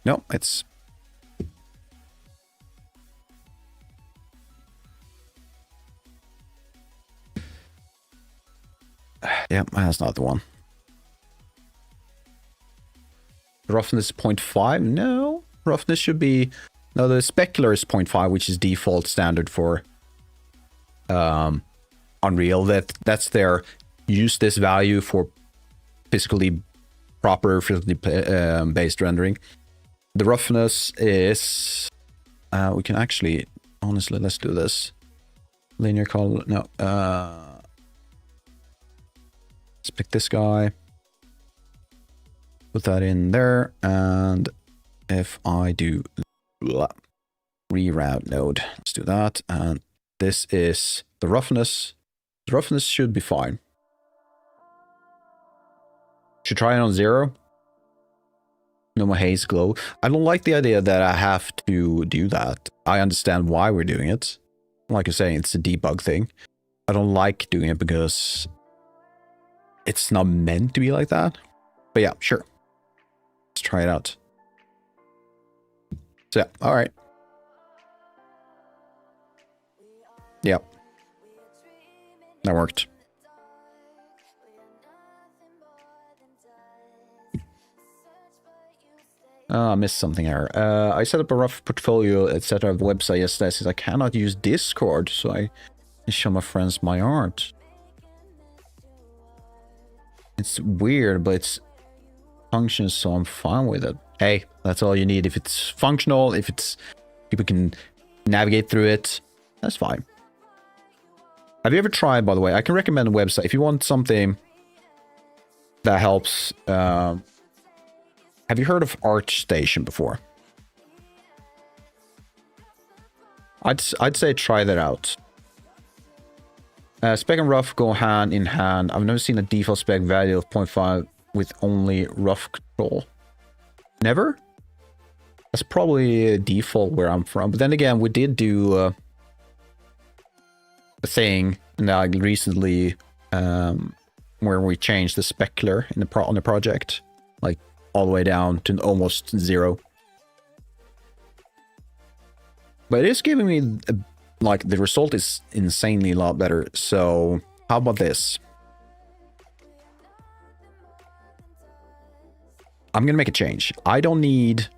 No, it's... Yeah, that's not the one. Roughness 0.5? No. Roughness should be... No, the specular is 0.5, which is default standard for Unreal. That's their... Use this value for physically based rendering. The roughness is... we can actually... Honestly, let's do this. Linear color... No. Let's pick this guy. Put that in there. And if I do... Reroute node. Let's do that. And this is the roughness. The roughness should be fine. Should try it on 0. No more haze glow. I don't like the idea that I have to do that. I understand why we're doing it. Like you're saying, it's a debug thing. I don't like doing it because it's not meant to be like that. But yeah, sure. Let's try it out. So yeah, all right. Yep. That worked. I missed something here. I set up a rough portfolio, etc. of the website yesterday. Says I cannot use Discord, so I show my friends my art. It's weird, but it's functions, so I'm fine with it. Hey, that's all you need. If it's functional, if it's people can navigate through it, that's fine. Have you ever tried, by the way? I can recommend a website if you want something that helps. Have you heard of ArtStation before? I'd say try that out. Spec and rough go hand in hand. I've never seen a default spec value of 0.5 with only rough control. Never? That's probably a default where I'm from. But then again, we did do a thing recently where we changed the specular in on the project. Like all the way down to almost 0. But it is giving me, like, the result is insanely a lot better. So how about this? I'm going to make a change. I don't need...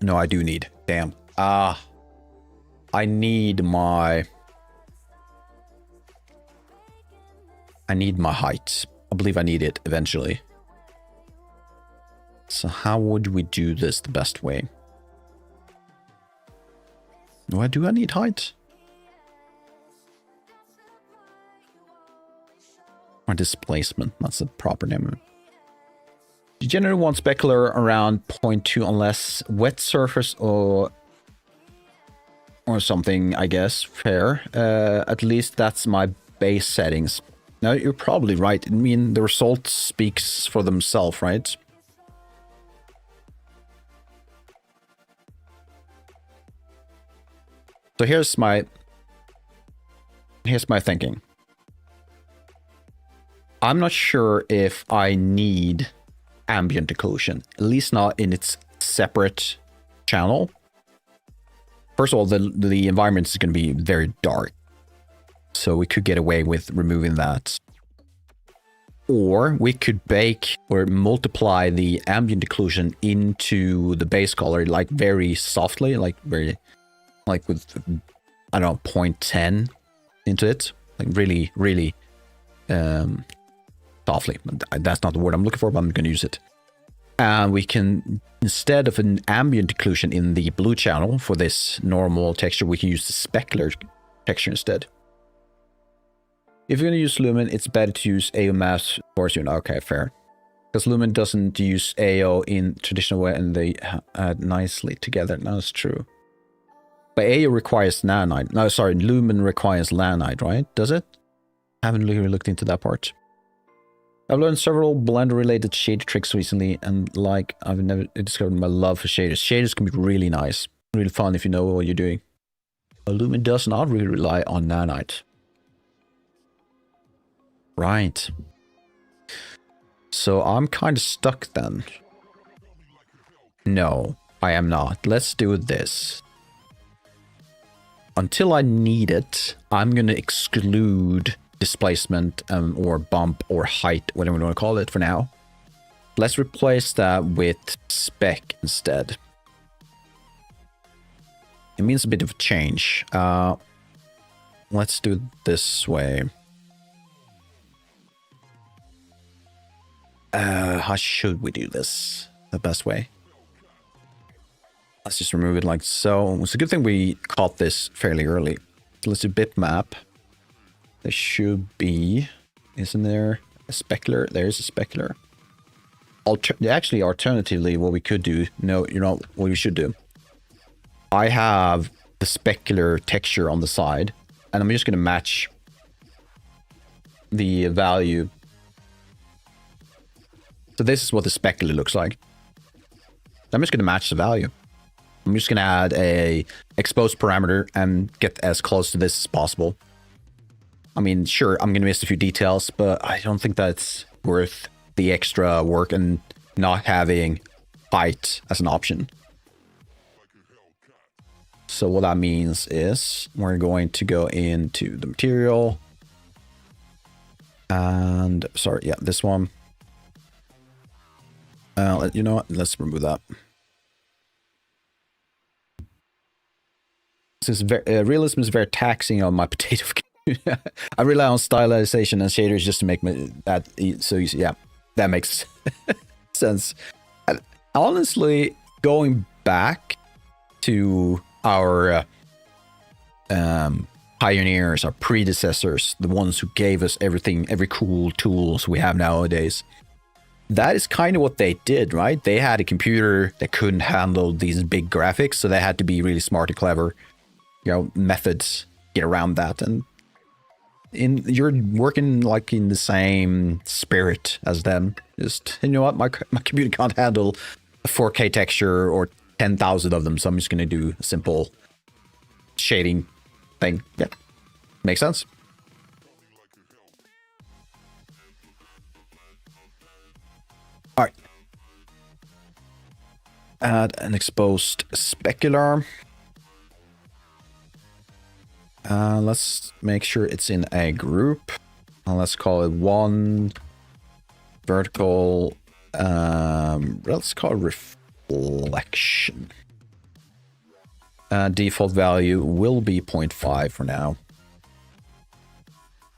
No, I do need. Damn. I need my... height. I believe I need it eventually. So how would we do this the best way? Do I need height? Or displacement, that's the proper name. You generally want specular around 0.2 unless wet surface or something, I guess. Fair. At least that's my base settings. Now, you're probably right. I mean, the result speaks for themselves, right? So here's my thinking. I'm not sure if I need ambient occlusion, at least not in its separate channel. First of all, the environment is going to be very dark, so we could get away with removing that. Or we could bake or multiply the ambient occlusion into the base color, like very softly, like with, I don't know, 0.10 into it, like really, really softly. That's not the word I'm looking for, but I'm going to use it. And we can, instead of an ambient occlusion in the blue channel for this normal texture, we can use the specular texture instead. If you're going to use Lumen, it's better to use AO mask for unit. Okay, fair. Because Lumen doesn't use AO in traditional way and they add nicely together. No, that's true. But AO requires nanite. No, sorry, Lumen requires lanite, right? Does it? I haven't really looked into that part. I've learned several Blender-related shader tricks recently, and like, I've never discovered my love for shaders. Shaders can be really nice, really fun if you know what you're doing. Lumen does not really rely on nanite. Right. So I'm kind of stuck then. No, I am not. Let's do this. Until I need it, I'm going to exclude displacement or bump or height, whatever you want to call it for now. Let's replace that with spec instead. It means a bit of a change. Let's do it this way. How should we do this the best way? Let's just remove it like so. It's a good thing we caught this fairly early. Let's do bitmap. There should be, isn't there a specular? There's a specular. Actually, alternatively, what we could do, no, you know what we should do? I have the specular texture on the side, and I'm just going to match the value. So this is what the specular looks like. I'm just going to match the value. I'm just going to add a exposed parameter and get as close to this as possible. I mean, sure, I'm going to miss a few details, but I don't think that's worth the extra work and not having height as an option. So what that means is we're going to go into the material. And, sorry, yeah, this one. You know what? Let's remove that. Since realism is very taxing on my potato. I rely on stylization and shaders just to make that so easy. Yeah, that makes sense. And honestly, going back to our pioneers, our predecessors, the ones who gave us everything, every cool tools we have nowadays, that is kind of what they did, right? They had a computer that couldn't handle these big graphics, so they had to be really smart and clever, you know, methods get around that. And you're working like in the same spirit as them. Just, you know what, my computer can't handle a 4K texture or 10,000 of them, so I'm just going to do a simple shading thing. Yeah, makes sense. All right, Add an exposed specular. Let's make sure it's in a group. Let's call it one vertical. Let's call it reflection. Default value will be 0.5 for now.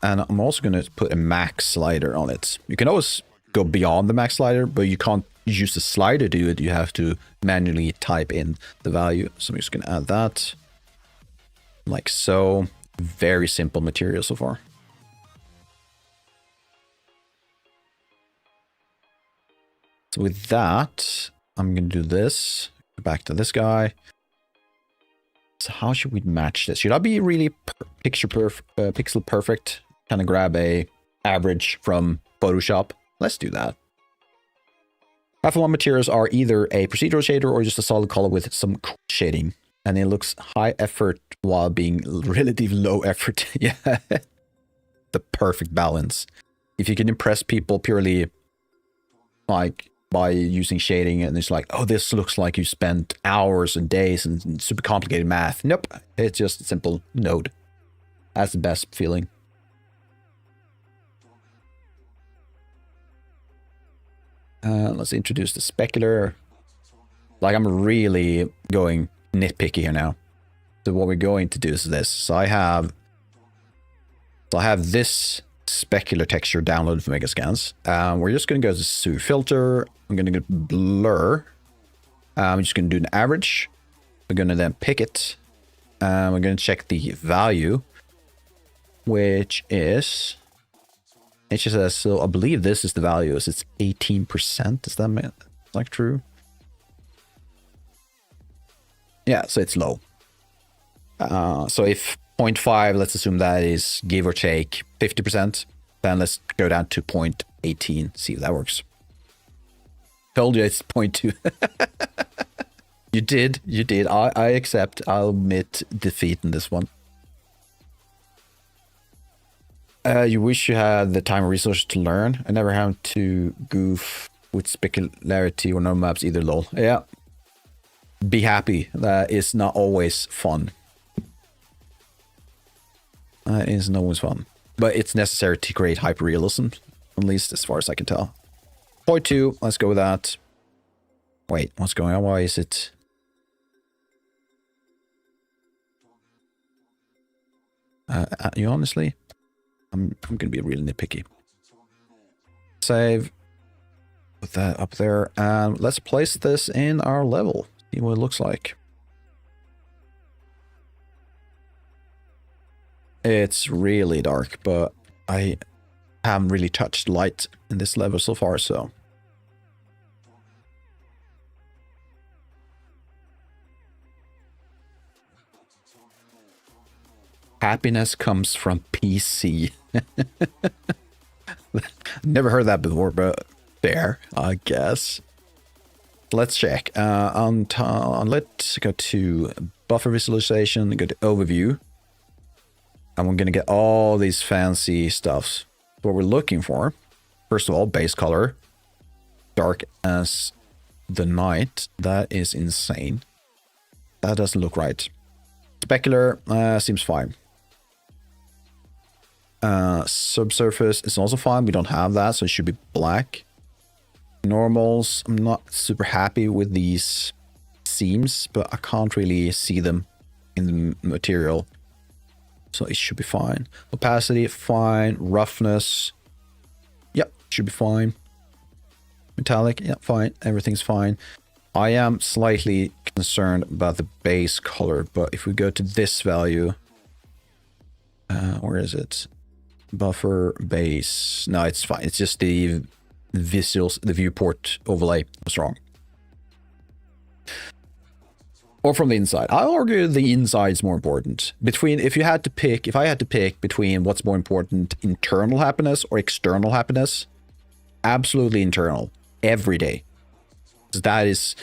And I'm also going to put a max slider on it. You can always go beyond the max slider, but you can't use the slider to do it. You have to manually type in the value. So I'm just going to add that. Like so. Very simple material so far. So with that, I'm going to do this. Back to this guy. So how should we match this? Should I be really pixel perfect? Kind of grab a average from Photoshop. Let's do that. Alpha 1 materials are either a procedural shader or just a solid color with some cool shading. And it looks high effort while being relatively low effort. Yeah. The perfect balance. If you can impress people purely like by using shading and it's like, oh, this looks like you spent hours and days and super complicated math. Nope. It's just a simple node. That's the best feeling. Let's introduce the specular. Like, I'm really going nitpicky here now. So what we're going to do is this. So I have this specular texture downloaded from Megascans. We're just going to go to Sue filter. I'm going to go blur. I'm just going to do an average. We're going to then pick it. We're going to check the value, which is HSS. So I believe this is the value. It's 18%. Is that like true? Yeah, so it's low. So if 0.5, let's assume that is give or take 50%, then let's go down to 0.18, see if that works. Told you it's 0.2. You did. I accept. I'll admit defeat in this one. You wish you had the time or resources to learn. I never have to goof with specularity or no maps either, lol. Yeah. Be happy. That is not always fun. That isn't always fun. But it's necessary to create hyperrealism, at least as far as I can tell. 0.2, let's go with that. Wait, what's going on? Why is it... you honestly? I'm going to be really nitpicky. Save. Put that up there. And let's place this in our level. See what it looks like. It's really dark, but I haven't really touched light in this level so far, so... Happiness comes from PC. Never heard that before, but fair, I guess. Let's check. Let's go to buffer visualization, go to overview. And we're going to get all these fancy stuffs. What we're looking for, first of all, base color. Dark as the night. That is insane. That doesn't look right. Specular seems fine. Subsurface is also fine. We don't have that, so it should be black. Normals, I'm not super happy with these seams, but I can't really see them in the material. So it should be fine. Opacity, fine. Roughness, yep, should be fine. Metallic, yeah, fine. Everything's fine. I am slightly concerned about the base color, but if we go to this value, where is it? Buffer base. No, it's fine. It's just the visuals, the viewport overlay was wrong. Or from the inside. I'll argue the inside is more important. If I had to pick between what's more important, internal happiness or external happiness, absolutely internal. Every day. That is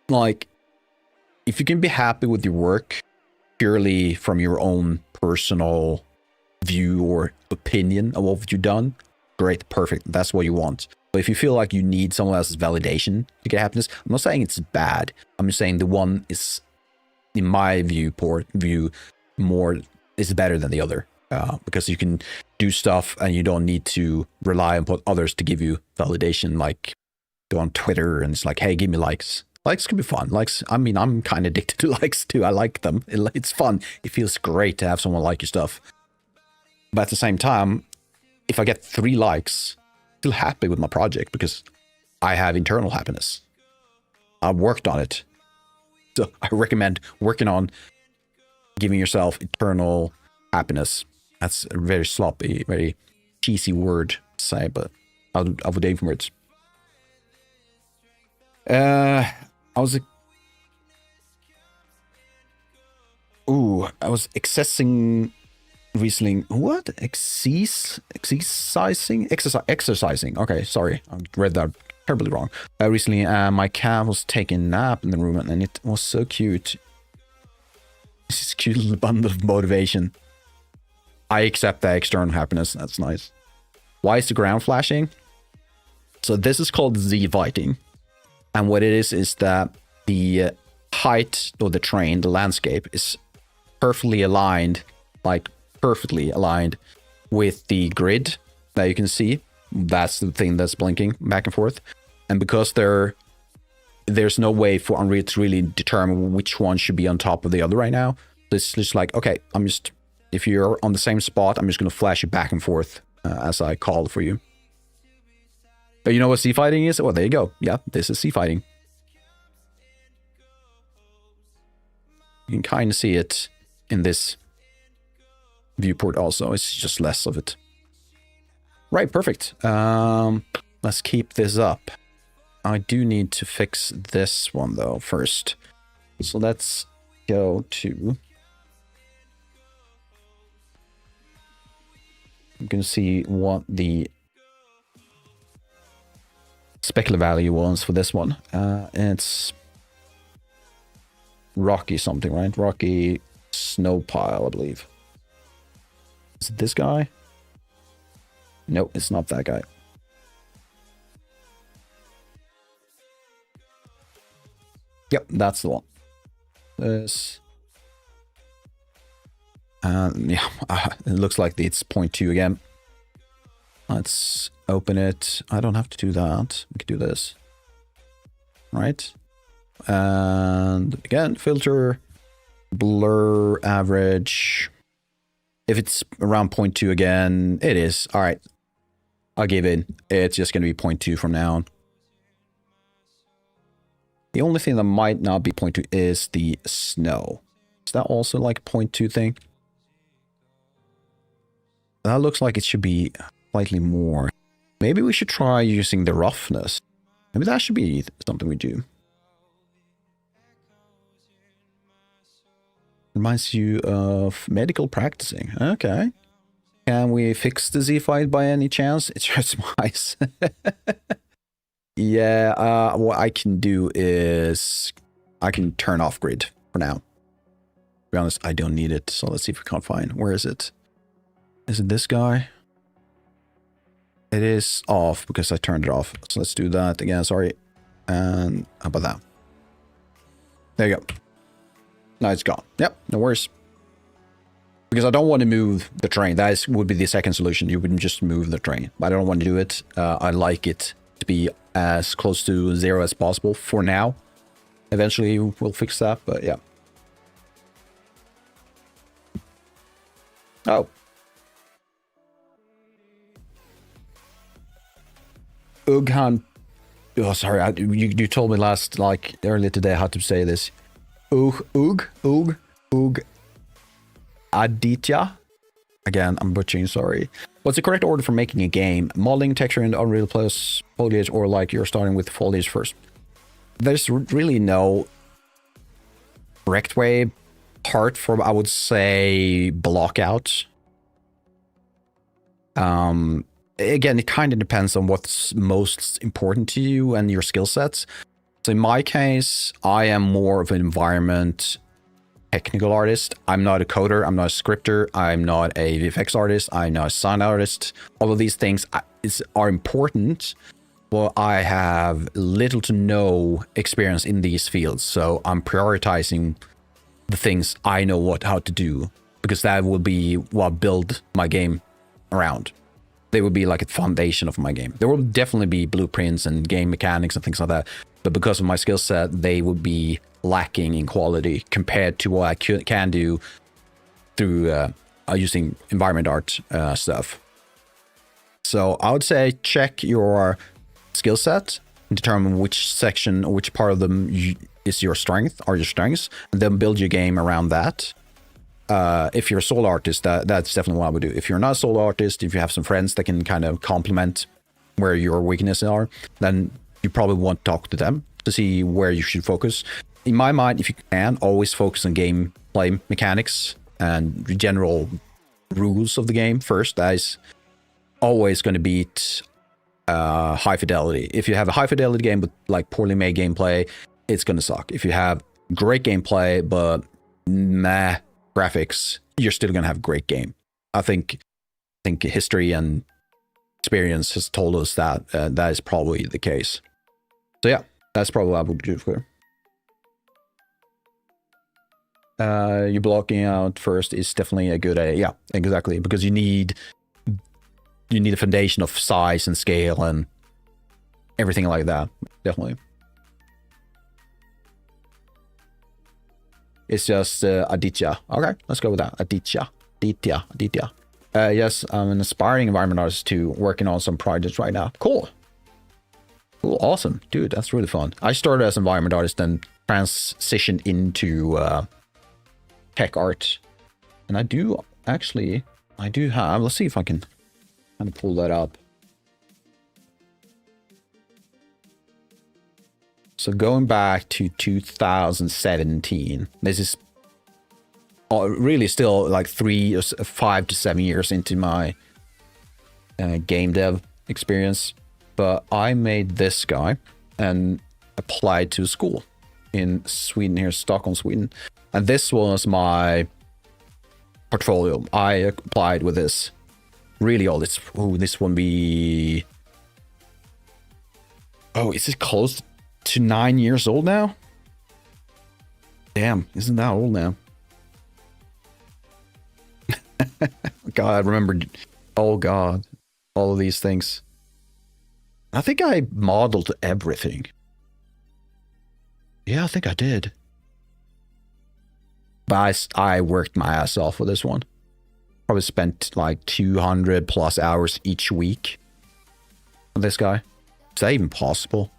like, if you can be happy with your work purely from your own personal view or opinion of what you've done, great, perfect. That's what you want. So if you feel like you need someone else's validation to get happiness, I'm not saying it's bad. I'm just saying the one is, in my view, more is better than the other. Because you can do stuff and you don't need to rely on others to give you validation, like go on Twitter and it's like, hey, give me likes. Likes can be fun. Likes, I mean, I'm kind of addicted to likes too. I like them. It's fun. It feels great to have someone like your stuff. But at the same time, if I get 3 likes, I'm still happy with my project because I have internal happiness. I've worked on it. So I recommend working on giving yourself eternal happiness. That's a very sloppy, very cheesy word to say, but I would aim for it. I was accessing recently. What? Exercising. Okay, sorry, I read that terribly wrong. Recently, my cat was taking a nap in the room, and it was so cute. This is a cute little bundle of motivation. I accept that external happiness. That's nice. Why is the ground flashing? So this is called Z-fighting. And what it is that the height of the terrain, the landscape, is perfectly aligned with the grid that you can see. That's the thing that's blinking back and forth. And because there's no way for Unreal to really determine which one should be on top of the other right now. It's just like, okay, if you're on the same spot, I'm just going to flash you back and forth as I call for you. But you know what Z-fighting is? Well, there you go. Yeah, this is Z-fighting. You can kind of see it in this viewport also. It's just less of it. Right, perfect. Let's keep this up. I do need to fix this one, though, first. So let's go to... I'm going to see what the specular value was for this one. It's Rocky something, right? Rocky Snow Pile, I believe. Is it this guy? No, it's not that guy. Yep, that's the one. This. Yeah, it looks like it's 0.2 again. Let's open it. I don't have to do that. We can do this. Right? And again, filter, blur, average. If it's around 0.2 again, it is. All right. I'll give in. It's just going to be 0.2 from now on. The only thing that might not be 0.2 is the snow. Is that also like a 0.2 thing? That looks like it should be slightly more. Maybe we should try using the roughness. Maybe that should be something we do. Reminds you of medical practicing. Okay. Can we fix the Z-fight by any chance? It hurts my eyes. Yeah, what I can do is I can turn off grid for now. To be honest, I don't need it. So let's see if we can't find. Where is it? Is it this guy? It is off because I turned it off. So let's do that again. Sorry. And how about that? There you go. Now it's gone. Yep, no worries. Because I don't want to move the train. That would be the second solution. You wouldn't just move the train. But I don't want to do it. I like it to be as close to 0 as possible for now. Eventually we'll fix that, but yeah. Oh. Ughan. Oh, sorry. You told me earlier today how to say this. Ug Aditya. Again, I'm butchering, sorry. What's the correct order for making a game? Modeling, texture, and Unreal plus foliage, or like you're starting with foliage first? There's really no correct way. Apart from, I would say, block out. Again, it kind of depends on what's most important to you and your skill sets. So in my case, I am more of an environment technical artist. I'm not a coder. I'm not a scripter. I'm not a VFX artist. I'm not a sound artist. All of these things are important, well, I have little to no experience in these fields, so I'm prioritizing the things I know how to do, because that will be what I build my game around. They would be like a foundation of my game. There will definitely be blueprints and game mechanics and things like that, but because of my skill set, they would be lacking in quality compared to what I can do through using environment art stuff. So I would say check your skill set, determine which section or which part of them is your strength, are your strengths, and then build your game around that. If you're a solo artist, that's definitely what I would do. If you're not a solo artist, if you have some friends that can kind of complement where your weaknesses are, then you probably want to talk to them to see where you should focus. In my mind, if you can, always focus on gameplay mechanics and general rules of the game first. That is always going to beat high fidelity. If you have a high fidelity game with like poorly made gameplay, it's going to suck. If you have great gameplay but meh graphics, you're still going to have a great game. I think history and experience has told us that that is probably the case. So yeah, that's probably what I would do for you. Blocking out first is definitely a good idea. Yeah, exactly, because you need a foundation of size and scale and everything like that. Definitely. It's just Aditya. Okay, let's go with that. Aditya. Yes, I'm an aspiring environment artist too, working on some projects right now. Cool, awesome. Dude, that's really fun. I started as an environment artist, then transitioned into tech art. And I do have, let's see if I can kind of pull that up. So going back to 2017, this is really still like 5 to 7 years into my game dev experience. But I made this guy and applied to school in Sweden, here, Stockholm, Sweden. And this was my portfolio. I applied with this. Really old. This one be... Oh, is it close to 9 years old now? Damn, isn't that old now? God, I remembered. Oh God, all of these things. I think I modeled everything. Yeah, I think I did. But I worked my ass off for this one. Probably spent like 200 plus hours each week on this guy. Is that even possible?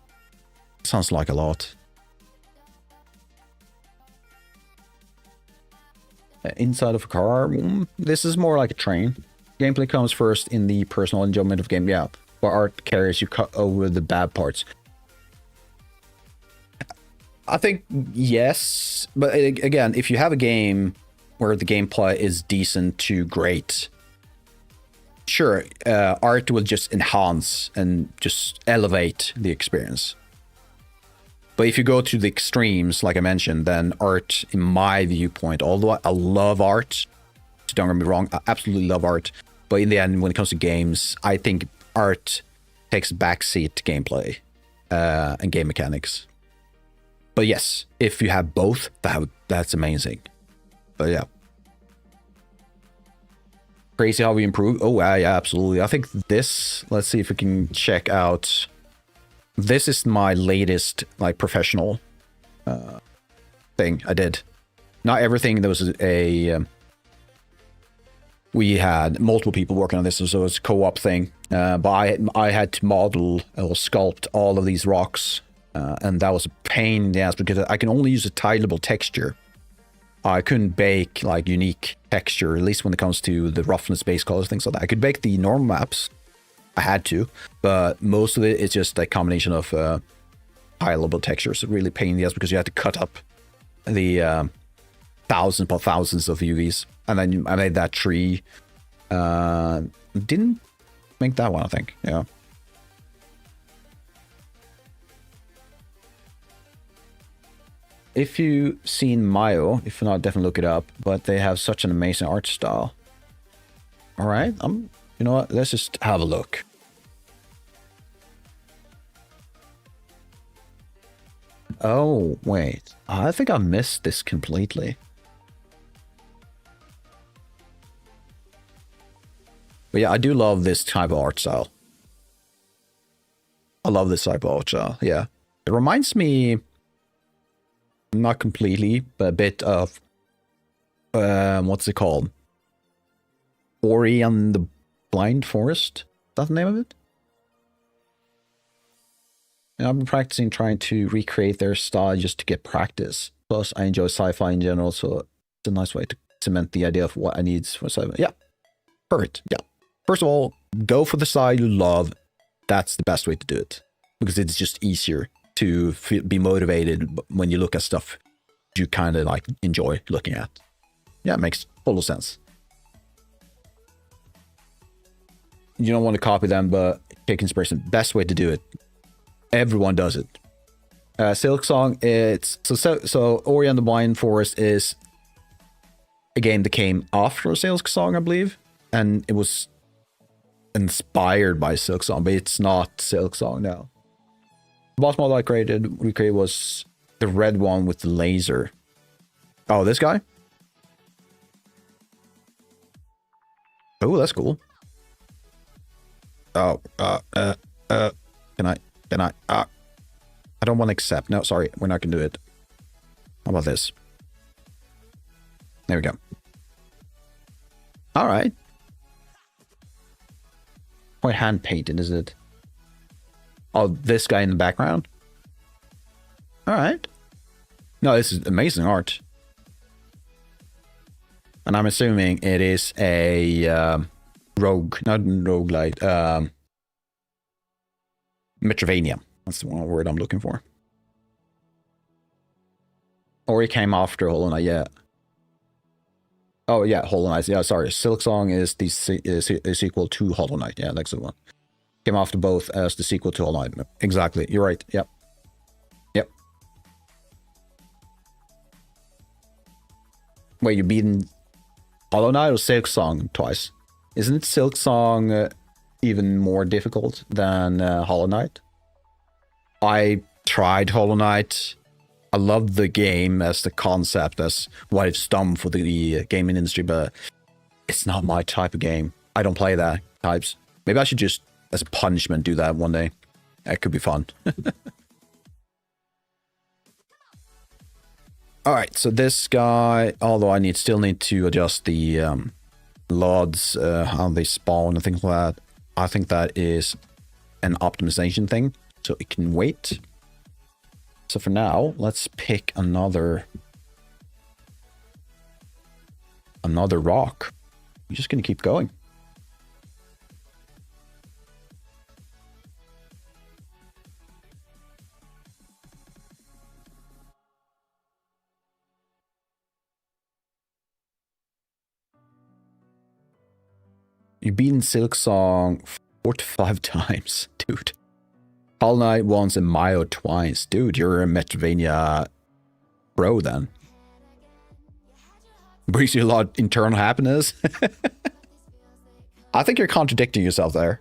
Sounds like a lot. Inside of a car, this is more like a train. Gameplay comes first in the personal enjoyment of game, yeah. Where art carries you over the bad parts. I think yes, but again, if you have a game where the gameplay is decent to great, sure, art will just enhance and just elevate the experience. But if you go to the extremes, like I mentioned, then art, in my viewpoint, although I love art, so don't get me wrong, I absolutely love art, but in the end, when it comes to games, I think art takes a backseat to gameplay and game mechanics. But yes, if you have both, that's amazing. But yeah. Crazy how we improve. Oh, yeah, absolutely. I think this, let's see if we can check out. This is my latest, like, professional thing I did. Not everything. There was we had multiple people working on this, so it was a co-op thing. But I had to model or sculpt all of these rocks. And that was a pain in the ass because I can only use a tileable texture. I couldn't bake like unique texture, at least when it comes to the roughness, base colors, things like that. I could bake the normal maps. I had to, but most of it is just a combination of tileable textures. Really pain in the ass because you had to cut up the thousands upon thousands of UVs. And then I made that tree. Didn't make that one, I think. Yeah. If you've seen Mayo, if not, definitely look it up. But they have such an amazing art style. All right, you know what? Let's just have a look. Oh, wait. I think I missed this completely. But yeah, I do love this type of art style. I love this type of art style, yeah. It reminds me, not completely, but a bit of, what's it called? Ori and the Blind Forest? Is that the name of it? And I've been practicing trying to recreate their style just to get practice. Plus, I enjoy sci-fi in general, so it's a nice way to cement the idea of what I need for sci-fi. Yeah, perfect, yeah. First of all, go for the style you love. That's the best way to do it. Because it's just easier to be motivated when you look at stuff you kind of like enjoy looking at. Yeah, it makes total sense. You don't want to copy them, but take inspiration. Best way to do it. Everyone does it. Silk Song, it's so Ori and the Blind Forest is a game that came after Silk Song, I believe, and it was inspired by Silk Song, but it's not Silk Song now. The boss model I recreated was the red one with the laser. Oh, this guy? Oh, that's cool. Oh, can I, I don't want to accept. No, sorry, we're not gonna do it. How about this? There we go. All right. Quite hand painted, is it? Oh, this guy in the background? All right. No, this is amazing art. And I'm assuming it is a not roguelite, Metroidvania. That's the one word I'm looking for. Or it came after Hollow Knight, yeah. Oh yeah, Hollow Knight. Yeah, sorry. Silk Song is the sequel to Hollow Knight. Yeah, that's the one. Came after both as the sequel to Hollow Knight. Exactly. You're right. Yep. Yep. Wait, you beaten Hollow Knight or Silk Song twice? Isn't Silk Song even more difficult than Hollow Knight? I tried Hollow Knight. I loved the game as the concept, as what it's done for the gaming industry, but it's not my type of game. I don't play that types. Maybe I should just, as a punishment, do that one day. That could be fun. Alright, so this guy, although I still need to adjust the LODs, how they spawn and things like that, I think that is an optimization thing, so it can wait. So for now, let's pick another rock. We're just gonna keep going. You've beaten Silk Song 4 to 5 times, dude. Hollow Knight once and Mayo twice. Dude, you're a Metroidvania pro then. Brings you a lot of internal happiness. I think you're contradicting yourself there.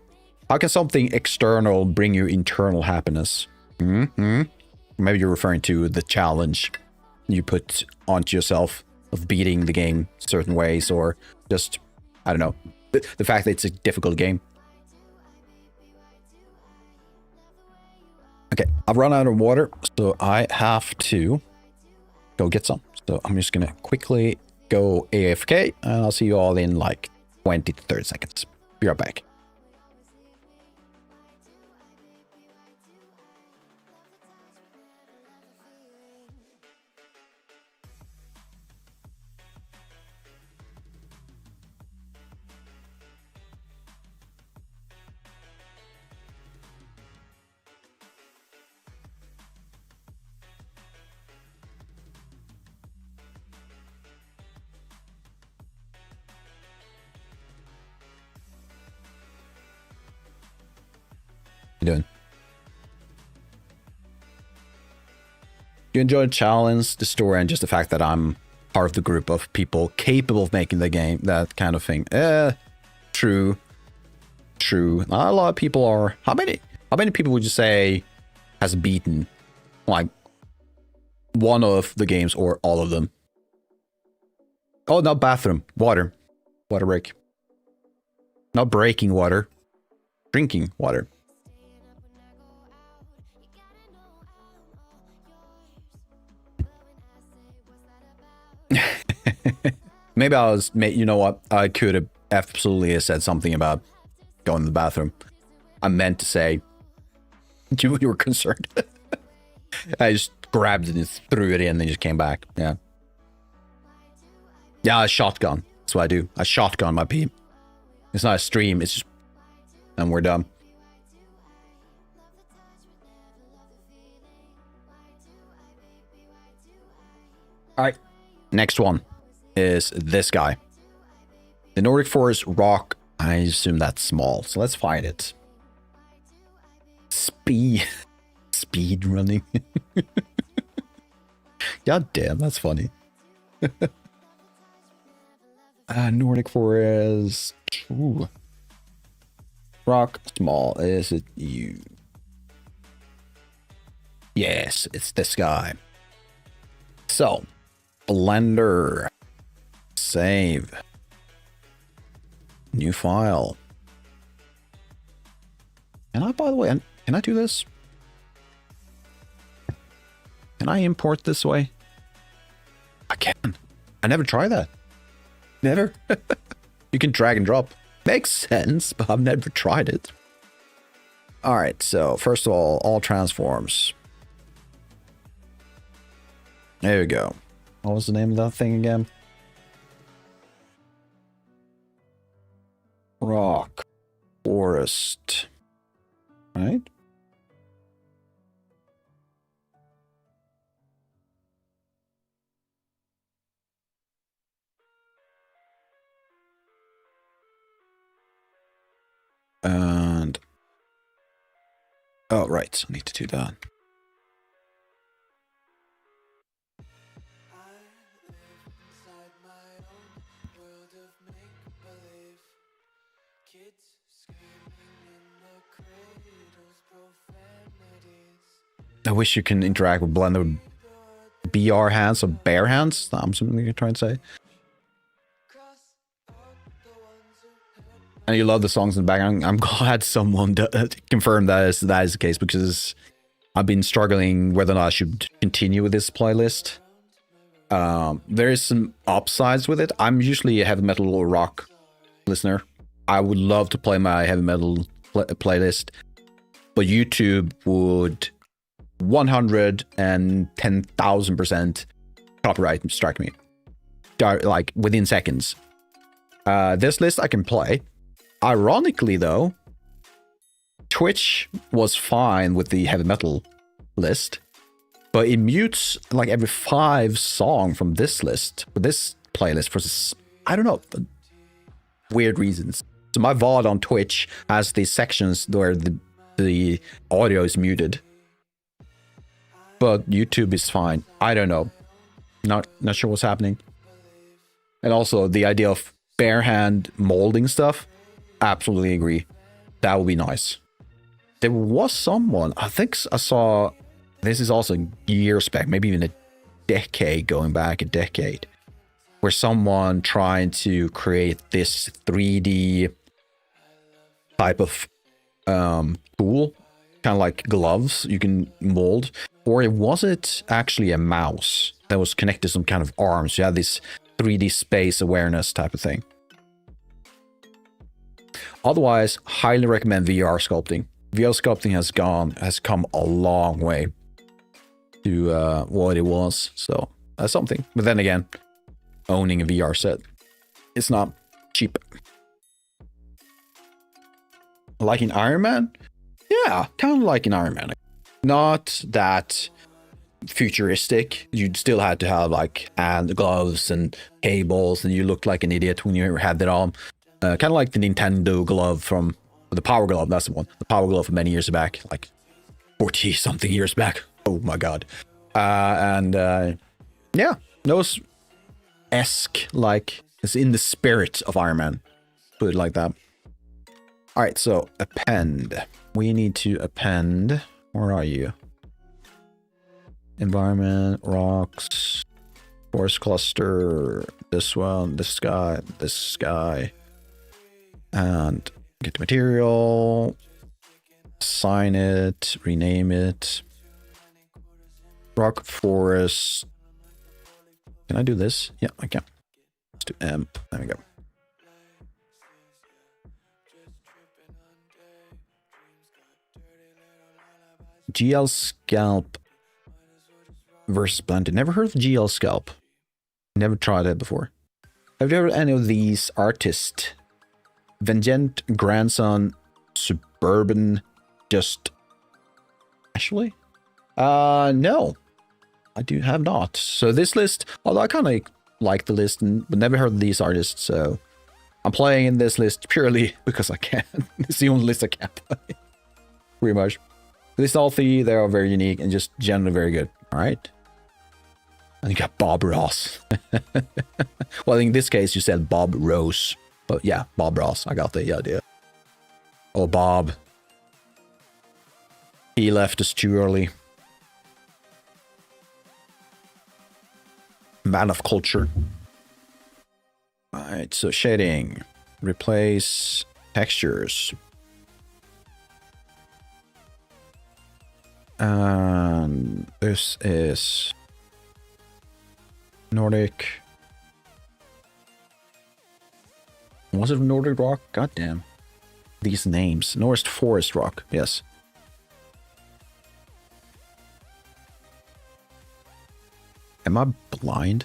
How can something external bring you internal happiness? Mm-hmm. Maybe you're referring to the challenge you put onto yourself of beating the game certain ways, or just, I don't know, the fact that it's a difficult game. Okay, I've run out of water, so I have to go get some. So I'm just gonna quickly go AFK, and I'll see you all in like 20 to 30 seconds. Be right back. You doing? You enjoy the challenge, the story, and just the fact that I'm part of the group of people capable of making the game, that kind of thing. True. Not a lot of people are. How many people would you say has beaten, like, One of the games or all of them. Oh, not bathroom. Water. Water break. Not breaking water. Drinking water. Maybe I was, you know what? I could have absolutely said something about going to the bathroom. I meant to say you were concerned. I just grabbed it and threw it in and then just came back. Yeah. Yeah, a shotgun. That's what I do. I shotgun my pee. It's not a stream. It's just... And we're done. Alright. Next one is this guy. The Nordic Forest rock. I assume that's small. So let's find it. Speed running. God damn, that's funny. Nordic Forest. Ooh. Rock small. Is it you? Yes, it's this guy. So, Blender. Save. New file. And I, by the way, can I do this? Can I import this way? I can. I never tried that. Never. You can drag and drop. Makes sense, but I've never tried it. Alright, so first of all transforms. There we go. What was the name of that thing again? Rock. Forest. Right? And... oh, right. I need to do that. I wish you can interact with Blender with BR hands or bare hands. I'm something you're trying to say. And you love the songs in the background. I'm glad someone confirmed that is the case, because I've been struggling whether or not I should continue with this playlist. There is some upsides with it. I'm usually a heavy metal or rock listener. I would love to play my heavy metal playlist, but YouTube would 110,000% copyright strike me, like within seconds. This list I can play. Ironically, though, Twitch was fine with the heavy metal list, but it mutes like every 5 songs from this list, this playlist, for this, I don't know, weird reasons. So my VOD on Twitch has these sections where the audio is muted, but YouTube is fine. I don't know. Not sure what's happening. And also the idea of bare hand molding stuff. Absolutely agree. That would be nice. There was someone, I think I saw, this is also years back, maybe even a decade, going back a decade, where someone trying to create this 3D type of tool, kind of like gloves you can mold. Or was it actually a mouse that was connected to some kind of arms? You had this 3D space awareness type of thing. Otherwise, highly recommend VR sculpting. VR sculpting has come a long way to what it was. So that's something. But then again, owning a VR set, it's not cheap. Like in Iron Man? Yeah, kind of like in Iron Man. Not that futuristic. You still had to have like hand gloves and cables, and you looked like an idiot when you had that on. Kind of like the Nintendo glove from the Power Glove. That's the one. The Power Glove from many years back, like 40 something years back. Oh my god. Yeah, those esque, like it's in the spirit of Iron Man. Put it like that. All right, so append. We need to append. Where are you? environment, rocks, forest cluster, this one, this guy, and get the material, assign it, rename it, rock forest. Can I do this? Yeah, I can. Let's do amp. There we go. GL Scalp versus Blended. Never heard of GL Scalp. Never tried it before. Have you ever any of these artists? Vengent, Grandson, Suburban, just actually? No. I do have not. So this list, although I kind of like the list, but never heard of these artists, so I'm playing in this list purely because I can. It's the only list I can play. Pretty much. These all three, they are very unique and just generally very good. Alright. And you got Bob Ross. Well, in this case, you said Bob Rose. But yeah, Bob Ross. I got the idea. Oh, Bob. He left us too early. Man of culture. Alright, so shading. Replace textures. And this is Nordic. Was it Nordic rock? God damn. These names. North Forest rock. Yes. Am I blind?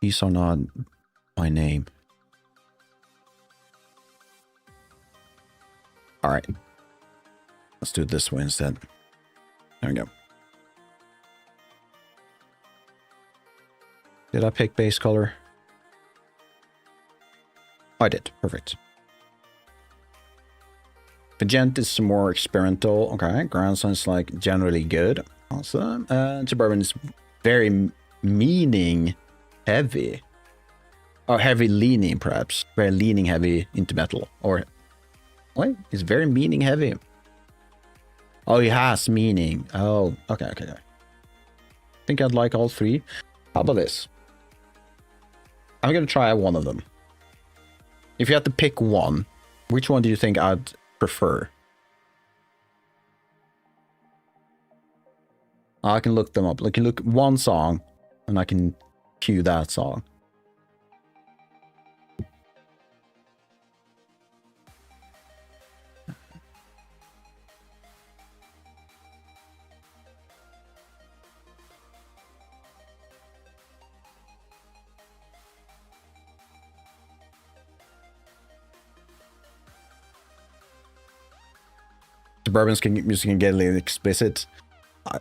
These are not my name. Alright. Let's do it this way instead. There we go. Did I pick base color? I did. Perfect. Vengent is some more experimental. Okay. Grandson is like generally good. Awesome. Suburban is very meaning heavy. Or heavy leaning, perhaps. Very leaning heavy into metal. Or what? It's very meaning heavy. Oh, he has meaning. Oh, okay. I think I'd like all three. How about this? I'm gonna try one of them. If you had to pick one, which one do you think I'd prefer? I can look them up. I can look one song, and I can cue that song. Suburban's music can get a little explicit.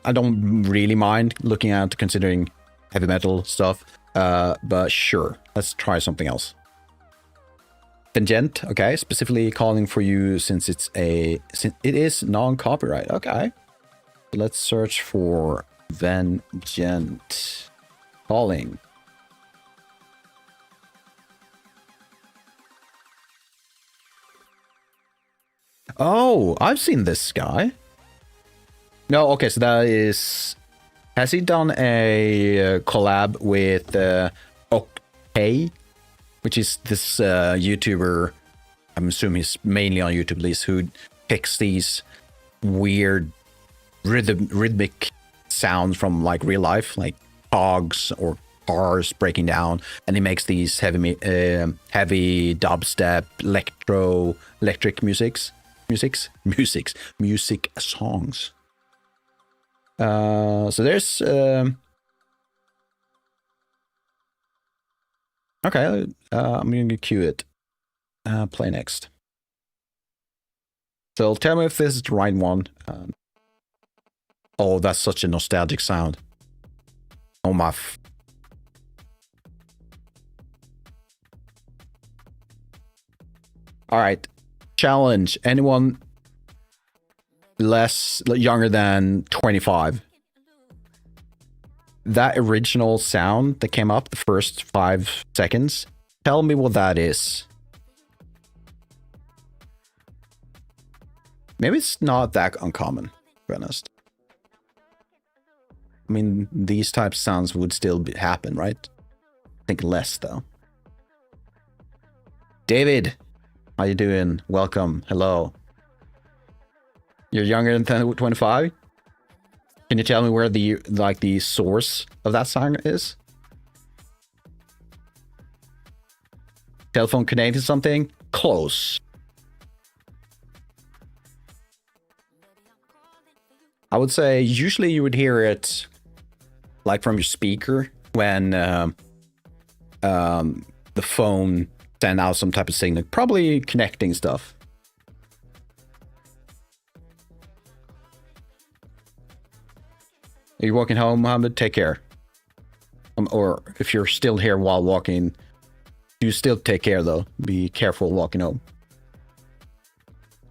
I don't really mind looking at considering heavy metal stuff, but sure, let's try something else. Vengent, okay, specifically calling for you since it is non-copyright. Okay, let's search for Vengent calling. Oh, I've seen this guy. No, okay, so that is... Has he done a collab with Okay? Which is this YouTuber, I'm assuming he's mainly on YouTube at least, who picks these weird rhythmic sounds from like real life, like hogs or cars breaking down, and he makes these heavy dubstep, electric music songs. So there's okay, I'm gonna cue it. Play next. So tell me if this is the right one. Oh, that's such a nostalgic sound. Oh my. All right. Challenge. Anyone younger than 25. That original sound that came up the first 5 seconds. Tell me what that is. Maybe it's not that uncommon, to be honest. I mean, these types of sounds would still happen, right? I think less, though. David, how you doing? Welcome. Hello. You're younger than 25? Can you tell me where the source of that song is? Telephone connected to something? Close. I would say usually you would hear it like from your speaker when the phone send out some type of signal, probably connecting stuff. Are you walking home, Mohammed? Take care. Or if you're still here while walking, you still take care though. Be careful walking home.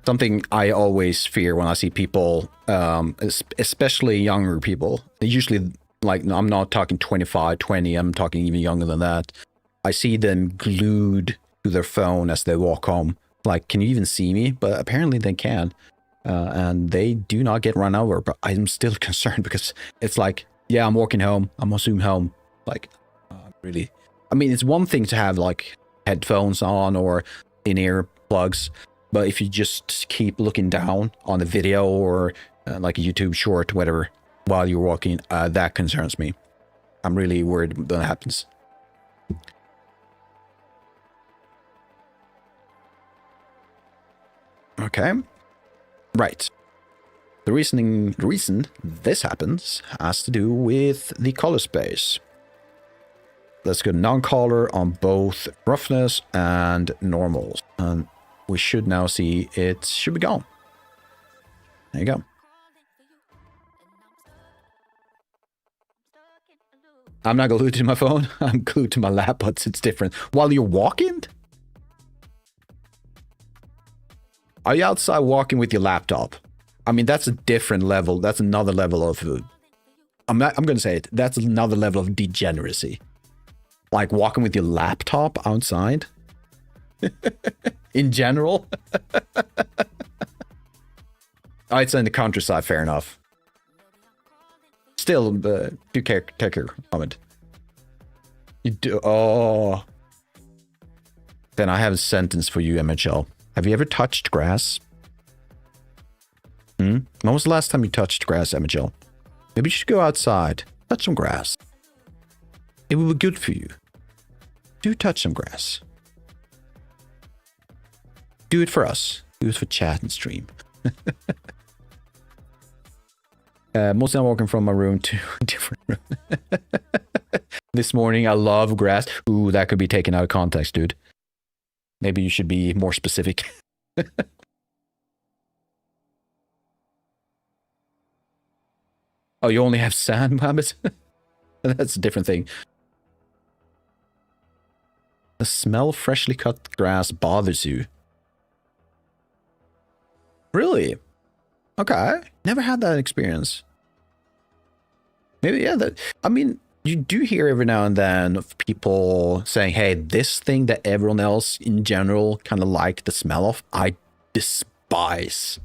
Something I always fear when I see people, especially younger people, usually, like, I'm not talking 25, 20, I'm talking even younger than that. I see them glued to their phone as they walk home. Like, can you even see me? But apparently they can. And they do not get run over. But I'm still concerned because it's like, yeah, I'm walking home. I'm assuming home. Like, really. I mean, it's one thing to have, like, headphones on or in-ear plugs. But if you just keep looking down on the video or like a YouTube short, whatever, while you're walking, that concerns me. I'm really worried that happens. Okay. Right. The reason this happens has to do with the color space. Let's go non-color on both roughness and normals. And we should now see it should be gone. There you go. I'm not glued to my phone. I'm glued to my lap, but it's different. While you're walking? Are you outside walking with your laptop? I mean, that's a different level. That's another level of... I'm going to say it. That's another level of degeneracy. Like walking with your laptop outside? In general? Oh, it's in the countryside, fair enough. Still, do take care of it. You do. Oh. Then I have a sentence for you, MHL. Have you ever touched grass? When was the last time you touched grass, MHL? Maybe you should go outside. Touch some grass. It will be good for you. Do touch some grass. Do it for us. Do it for chat and stream. Mostly I'm walking from my room to a different room. This morning, I love grass. Ooh, that could be taken out of context, dude. Maybe you should be more specific. Oh, you only have sand, Mohammed? That's a different thing. The smell of freshly cut grass bothers you. Really? Okay. Never had that experience. Maybe, yeah, I mean, you do hear every now and then of people saying, hey, this thing that everyone else in general kind of like the smell of, I despise.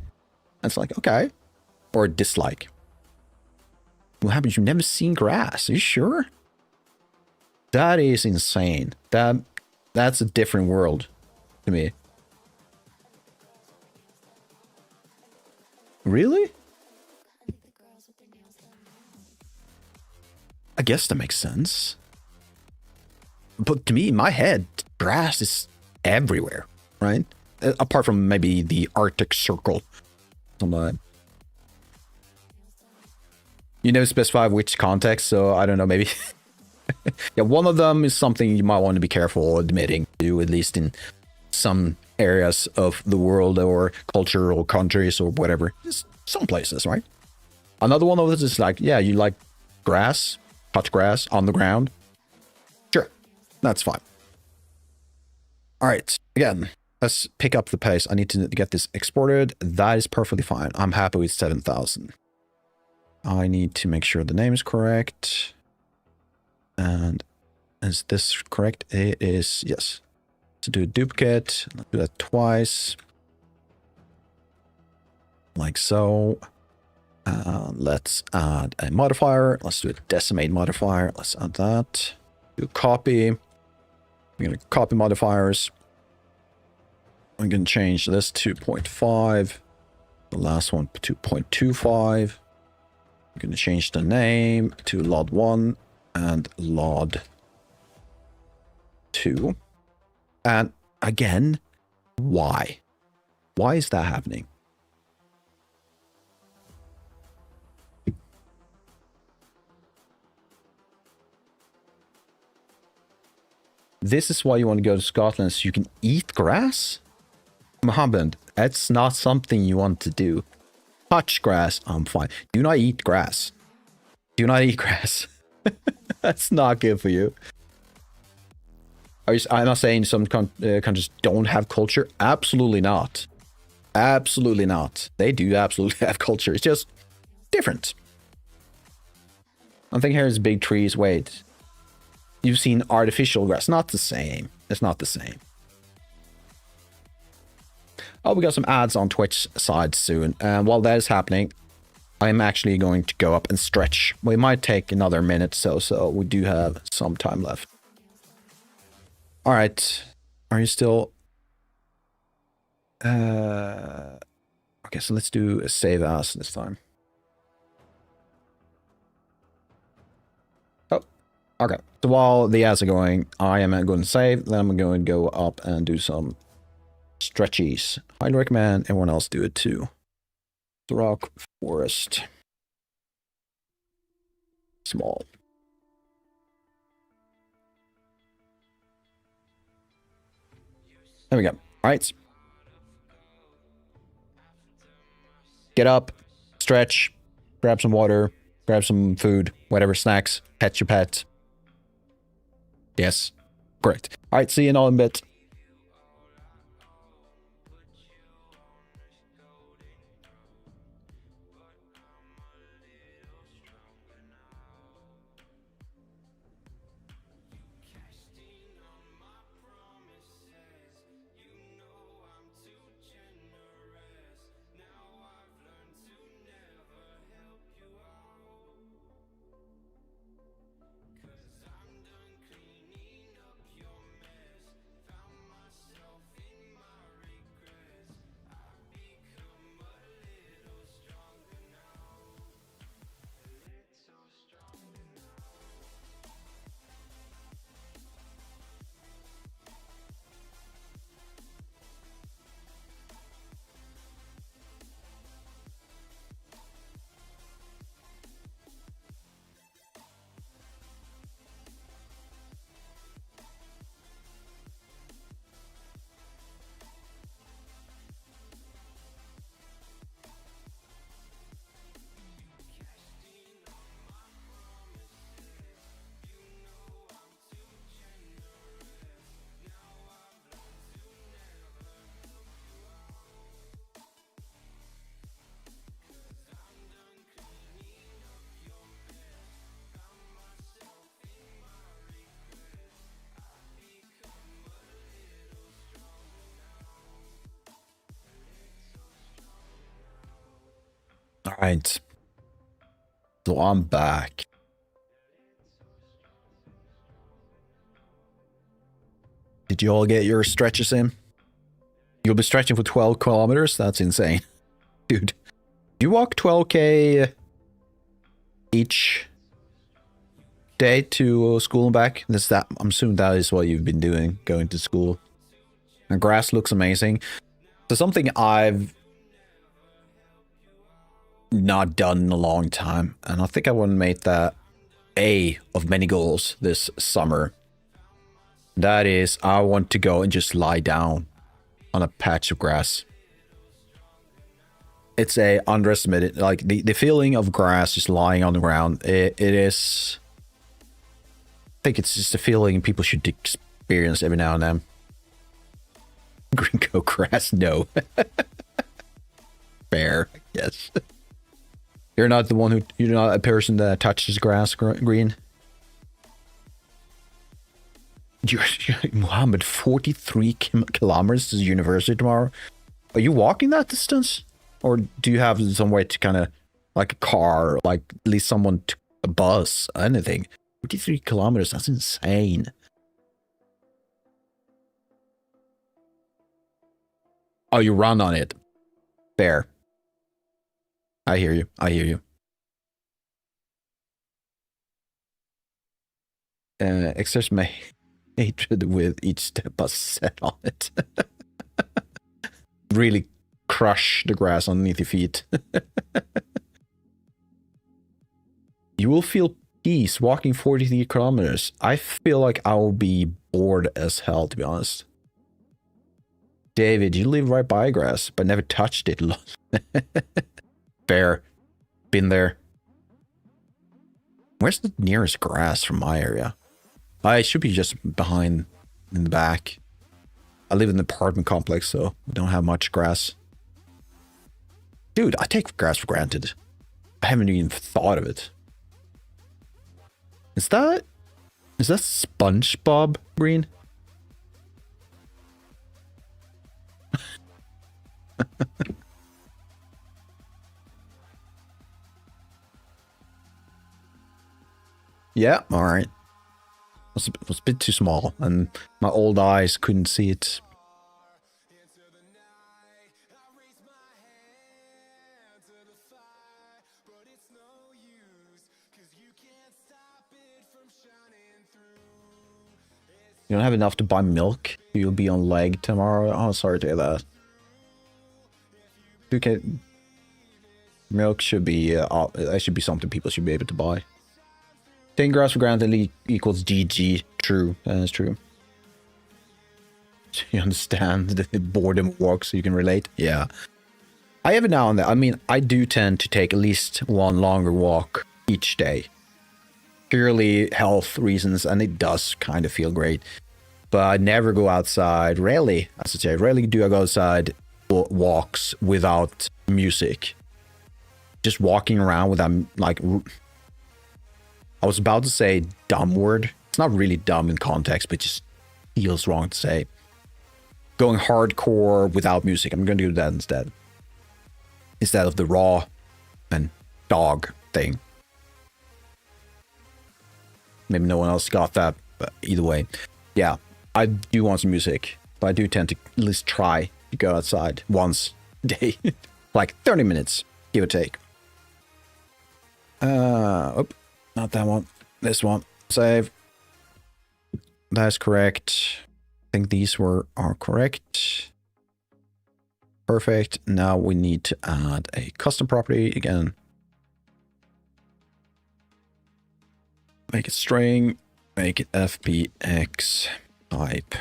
And it's like, okay. Or dislike. What happens? You've never seen grass. Are you sure? That is insane. That's a different world to me. Really? I guess that makes sense. But to me, in my head, grass is everywhere, right? Apart from maybe the Arctic Circle. Something like that. You never specify which context, so I don't know, maybe. Yeah, one of them is something you might want to be careful admitting to, at least in some areas of the world or culture or countries or whatever. Just some places, right? Another one of this is like, yeah, you like grass, touch grass on the ground. Sure, that's fine. All right, again, let's pick up the pace. I need to get this exported. That is perfectly fine. I'm happy with 7,000. I need to make sure the name is correct. And is this correct? It is, yes. To do a duplicate, let's do that twice. like so. Let's add a modifier. Let's do a decimate modifier. Let's add that. Do copy. We're going to copy modifiers. I'm going to change this to 0.5. The last one to 0.25. I'm going to change the name to LOD1 and LOD2. And again, why? Why is that happening? This is why you want to go to Scotland, so you can eat grass? Mohammed, that's not something you want to do. Touch grass, I'm fine. Do not eat grass. Do not eat grass. That's not good for you. I'm not saying some countries don't have culture. Absolutely not. Absolutely not. They do absolutely have culture. It's just different. I think here's big trees. Wait. You've seen artificial grass. Not the same. It's not the same. Oh, we got some ads on Twitch side soon. And while that is happening, I'm actually going to go up and stretch. We might take another minute, so we do have some time left. All right. Are you still... Okay, so let's do a save as this time. Oh, okay. So while the ads are going, I am going to save. Then I'm going to go up and do some stretchies. I'd recommend everyone else do it too. The rock forest. Small. There we go. All right. Get up, stretch, grab some water, grab some food, whatever, snacks, pet your pet. Yes, correct. All right, see you in all in a bit. All right. So I'm back. Did you all get your stretches in? You'll be stretching for 12 kilometers? That's insane. Dude, do you walk 12k each day to school and back? I'm assuming that is what you've been doing, going to school. And grass looks amazing. So something I've not done in a long time, and I think I want to make that a of many goals this summer. That is, I want to go and just lie down on a patch of grass. It's a underestimated, like the feeling of grass just lying on the ground. It is, I think it's just a feeling people should experience every now and then. Green grass, no. Fair, yes. You're not the one who, you're not a person that touches grass, Green. You're Muhammad, 43 kilometers to university tomorrow. Are you walking that distance? Or do you have some way to kind of, like a car, like at least someone, a bus, anything? 43 kilometers, that's insane. Oh, you run on it. Fair. I hear you. I hear you. Exerts my hatred with each step I set on it. Really crush the grass underneath your feet. You will feel peace walking 43 kilometers. I feel like I will be bored as hell, to be honest. David, you live right by grass, but never touched it. Fair. Been there. Where's the nearest grass from my area? I should be just behind in the back. I live in an apartment complex, so we don't have much grass. Dude, I take grass for granted. I haven't even thought of it. Is that SpongeBob green? Yeah, all right. It was a bit too small, and my old eyes couldn't see it. You don't have enough to buy milk? You'll be on leg tomorrow? Oh, sorry to hear that. Okay. Milk should be, that should be something people should be able to buy. Taking grass for granted equals GG. True, that is true. You understand the boredom walk, so you can relate? Yeah. I have it now and then. I mean, I do tend to take at least one longer walk each day. Purely health reasons, and it does kind of feel great. But I never go outside. Rarely, I should say, rarely do I go outside walks without music. Just walking around without, like, I was about to say dumb word. It's not really dumb in context, but it just feels wrong to say. Going hardcore without music. I'm going to do that instead. Instead of the raw and dog thing. Maybe no one else got that, but either way. Yeah, I do want some music, but I do tend to at least try to go outside once a day. Like 30 minutes, give or take. Oh, not that one. This one. Save. That's correct. I think these are correct. Perfect. Now we need to add a custom property again. Make it string. Make it FPX type.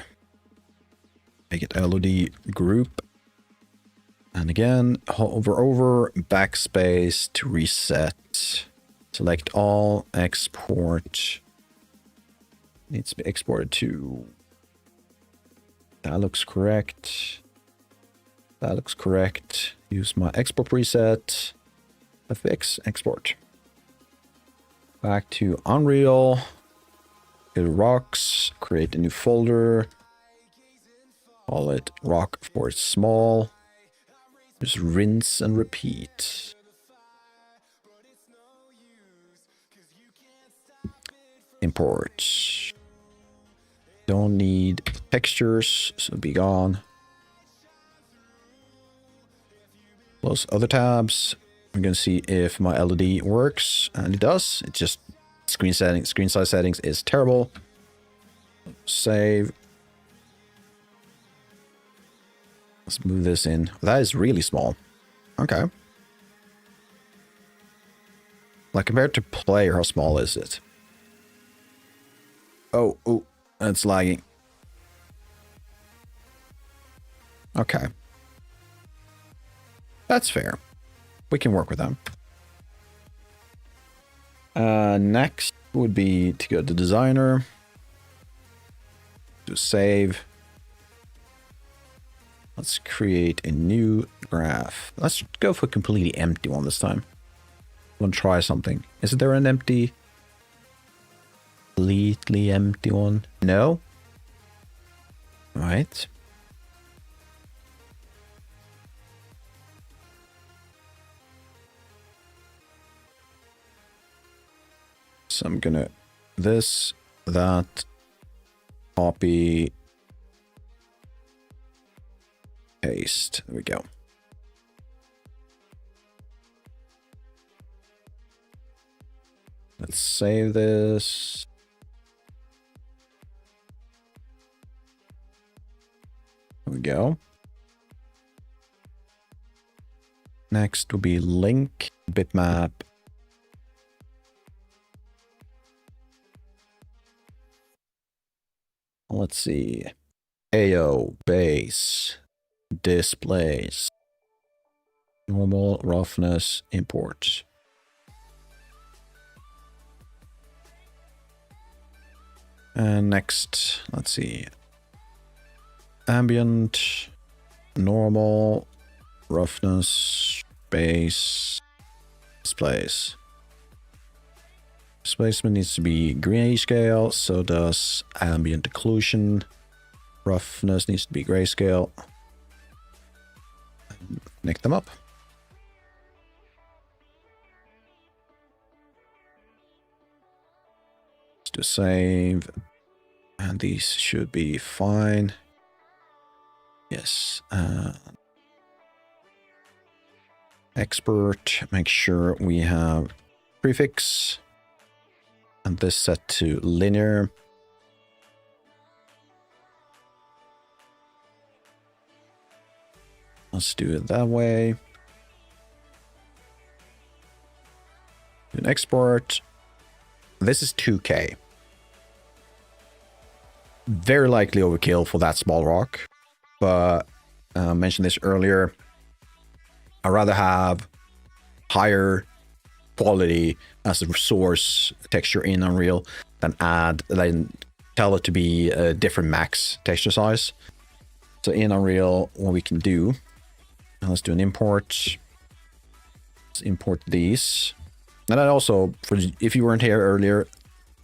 Make it LOD group. And again, hover over, backspace to reset. Select all, export. Needs to be exported to. That looks correct. That looks correct. Use my export preset. FX, export. Back to Unreal. Go to rocks. Create a new folder. Call it rock for small. Just rinse and repeat. Import. Don't need textures, so be gone. Close other tabs. I'm gonna see if my LED works, and it does. It's just screen settings. Screen size settings is terrible. Save. Let's move this in. That is really small. Okay. Like compared to player, how small is it? Oh, that's lagging. Okay. That's fair. We can work with them. Next would be to go to designer. To save. Let's create a new graph. Let's go for a completely empty one this time. I'm gonna try something. Is there an empty? Completely empty one? No? Right. So I'm gonna this, that, copy, paste. There we go. Let's save this. There we go. Next will be link, bitmap. Let's see. AO, base, displays, normal, roughness, import. And next, let's see. Ambient, normal, roughness, base, displays. Displacement needs to be grayscale, so does ambient occlusion. Roughness needs to be grayscale. Nick them up. Let's do save. And these should be fine. Yes. Export. Make sure we have prefix. And this set to linear. Let's do it that way. Do an export. This is 2K. Very likely overkill for that small rock. But I mentioned this earlier. I'd rather have higher quality as a source texture in Unreal than tell it to be a different max texture size. So in Unreal, what we can do, let's do an import. Let's import these. And then also, if you weren't here earlier,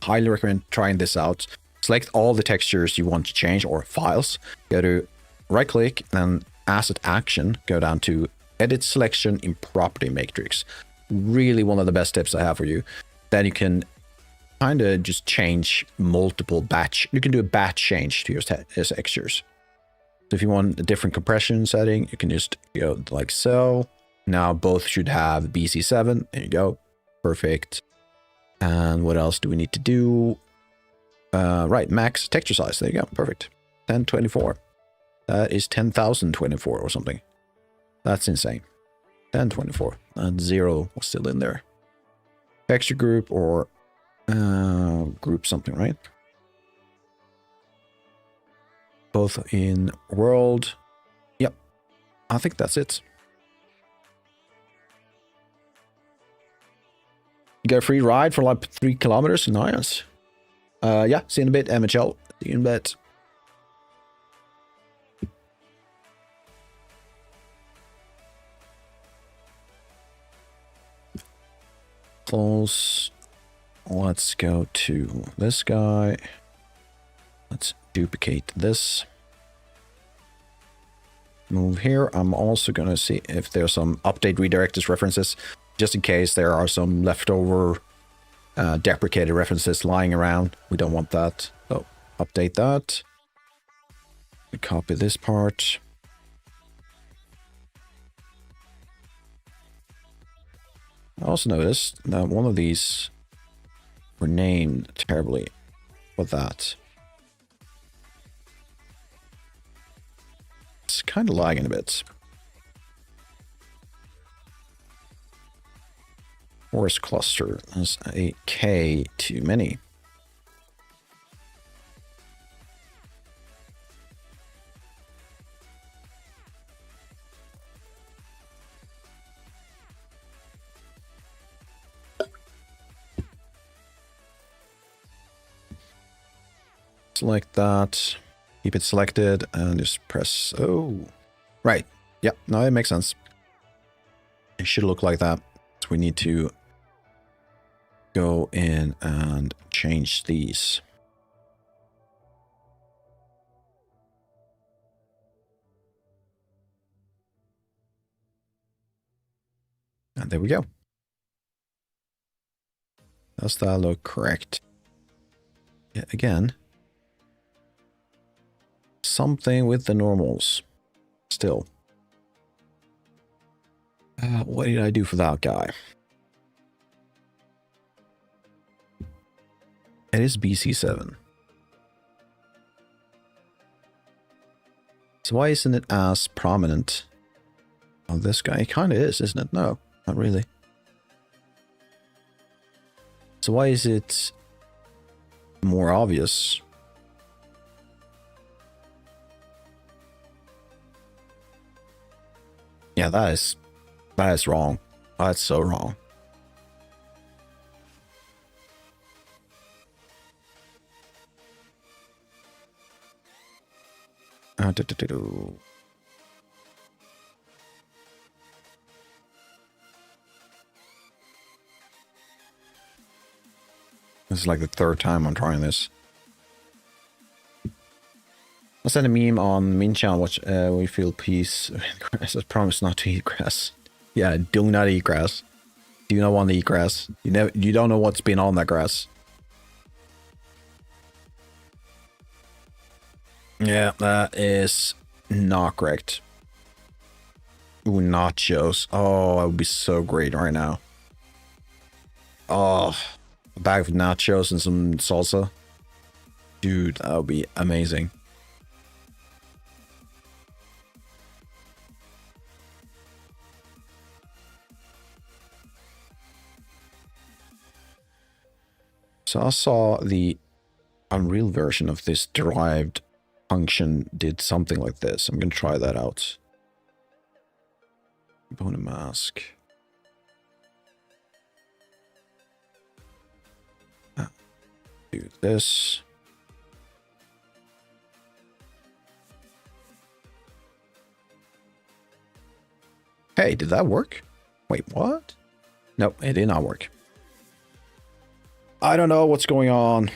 highly recommend trying this out. Select all the textures you want to change or files. Go to right click, then asset action, go down to edit selection in property matrix. Really one of the best tips I have for you. Then you can kind of just change multiple batch. You can do a batch change to your textures. So if you want a different compression setting, you can just go like so. Now both should have BC7. There you go. Perfect. And what else do we need to do? Right, max texture size. There you go. Perfect. 1024. That is 10,024 or something. That's insane. 1024. And 0 was still in there. Texture group or group something, right? Both in world. Yep. I think that's it. You get a free ride for like 3 kilometers. Nice. Yeah, see you in a bit, MHL. See you in a bit. Close. Let's go to this guy. Let's duplicate this. Move here. I'm also going to see if there's some update redirectors references, just in case there are some leftover deprecated references lying around. We don't want that. So update that. We copy this part. I also noticed that one of these were named terribly for that. It's kind of lagging a bit. Forest cluster is a K too many. Select that, keep it selected, and just press O. Right. Yep. No, it makes sense. It should look like that. So we need to go in and change these. And there we go. Does that look correct? Yeah, again. Something with the normals. Still. What did I do for that guy? It is BC7. So why isn't it as prominent on this guy? It kind of is, isn't it? No, not really. So why is it more obvious? Yeah, that is wrong. That's so wrong. This is like the third time I'm trying this. I sent a meme on Min Chan, which we feel peace. Grass. I promise not to eat grass. Yeah, do not eat grass. Do not want to eat grass. You don't know what's been on that grass. Yeah, that is not correct. Ooh, nachos. Oh, that would be so great right now. Oh, a bag of nachos and some salsa. Dude, that would be amazing. So I saw the Unreal version of this derived function did something like this. I'm going to try that out. Component mask. Do this. Hey, did that work? Wait, what? Nope, it did not work. I don't know what's going on.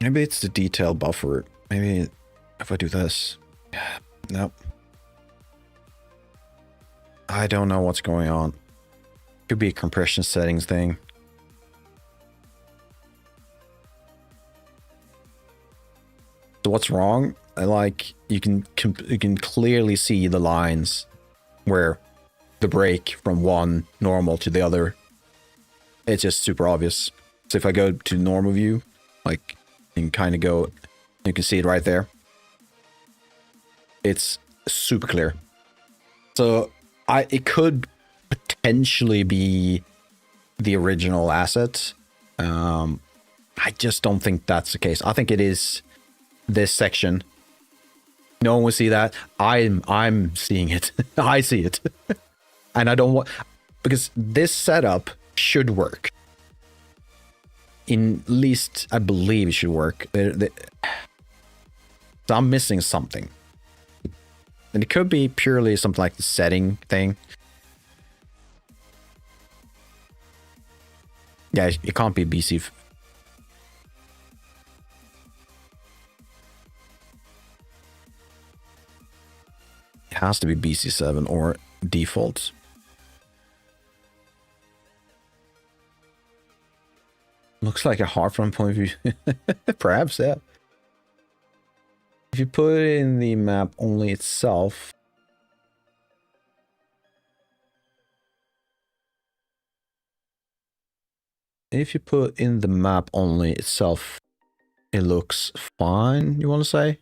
Maybe it's the detail buffer. Maybe if I do this. Nope. I don't know what's going on. Could be a compression settings thing. So what's wrong? Like you can clearly see the lines where the break from one normal to the other. It's just super obvious. So if I go to normal view, like you can kind of go, you can see it right there. It's super clear. So it could potentially be the original asset. I just don't think that's the case. I think it is this section. No one will see that. I'm seeing it. I see it. And I don't want, because this setup should work. In least, I believe it should work. So I'm missing something. And it could be purely something like the setting thing. Yeah, it can't be BC. It has to be BC7 or default. Looks like a hard from point of view. Perhaps, yeah. If you put it in the map only itself. If you put in the map only itself, it looks fine, you want to say?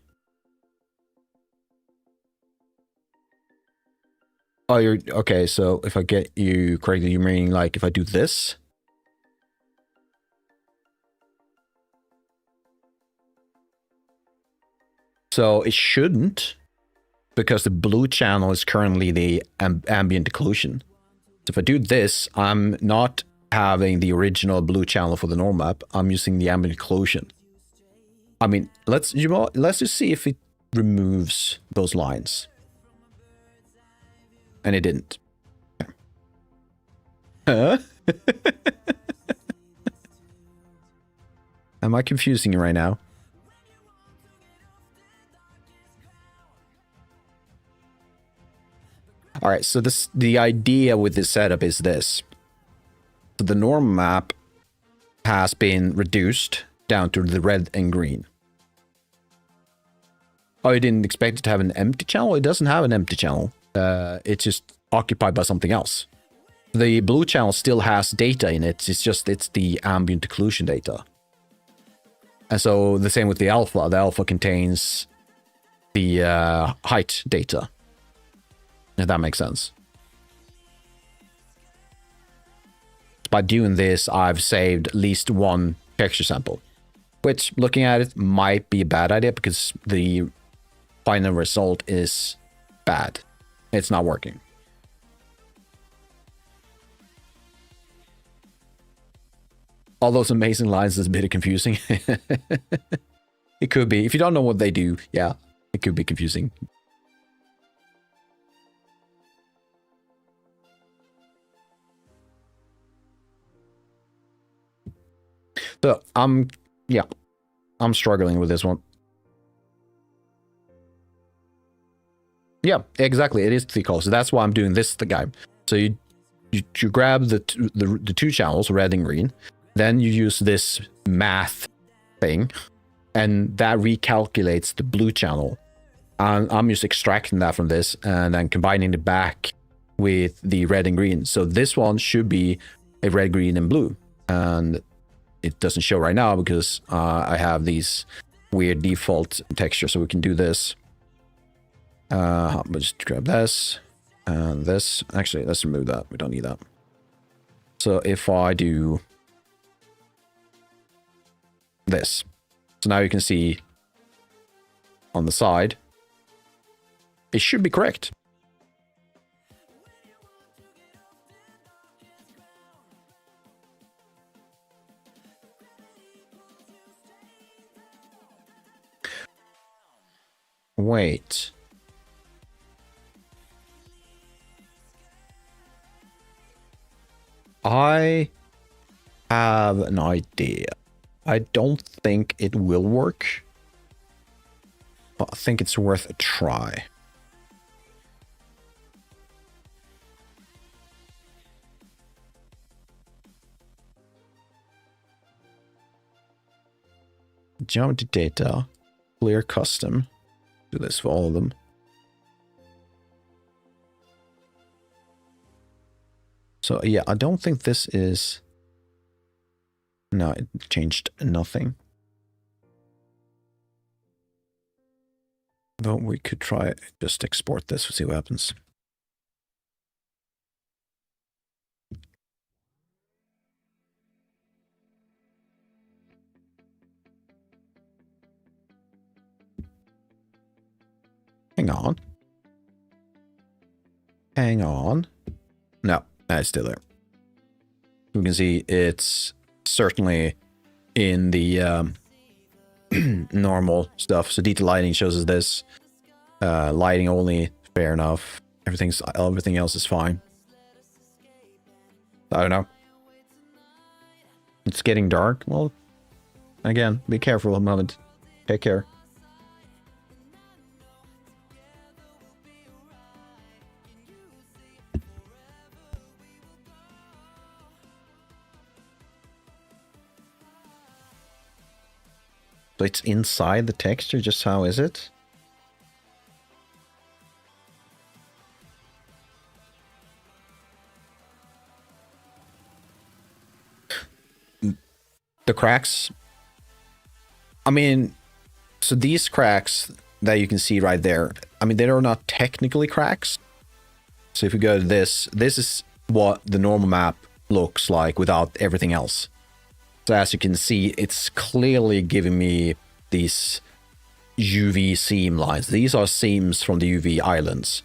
Oh, you're okay. So if I get you correctly, you mean like if I do this? So it shouldn't, because the blue channel is currently the ambient occlusion. So if I do this, I'm not having the original blue channel for the normal map. I'm using the ambient occlusion. I mean, let's just see if it removes those lines. And it didn't. Huh? Am I confusing you right now? All right, so the idea with this setup is this. So the normal map has been reduced down to the red and green. Oh, you didn't expect it to have an empty channel? It doesn't have an empty channel. It's just occupied by something else. The blue channel still has data in it. It's the ambient occlusion data. And so the same with the alpha. The alpha contains the height data. If that makes sense. By doing this, I've saved at least one texture sample. Which, looking at it, might be a bad idea because the final result is bad. It's not working. All those amazing lines is a bit confusing. It could be. If you don't know what they do, yeah, it could be confusing. So, yeah, I'm struggling with this one. Yeah, exactly. It is 3 colors. So that's why I'm doing this guy. So you grab the two channels, red and green. Then you use this math thing, and that recalculates the blue channel. And I'm just extracting that from this and then combining it back with the red and green. So this one should be a red, green, and blue. And it doesn't show right now because I have these weird default textures. So we can do this. We'll just grab this and this. Actually, let's remove that. We don't need that. So if I do this, so now you can see on the side, it should be correct. Wait. I have an idea. I don't think it will work, but I think it's worth a try. Geometry data, clear custom. Do this for all of them. So yeah, I don't think this is... No, it changed nothing. But we could try just export this to see what happens. Hang on. Hang on. No, it's still there. We can see it's certainly in the normal stuff. So detail lighting shows us this. Lighting only, fair enough. Everything else is fine. I don't know. It's getting dark. Well, again, be careful a moment. Take care. So it's inside the texture, just how is it? The cracks. I mean, so these cracks that you can see right there, I mean, they are not technically cracks. So if we go to this is what the normal map looks like without everything else. So as you can see, it's clearly giving me these UV seam lines. These are seams from the UV islands.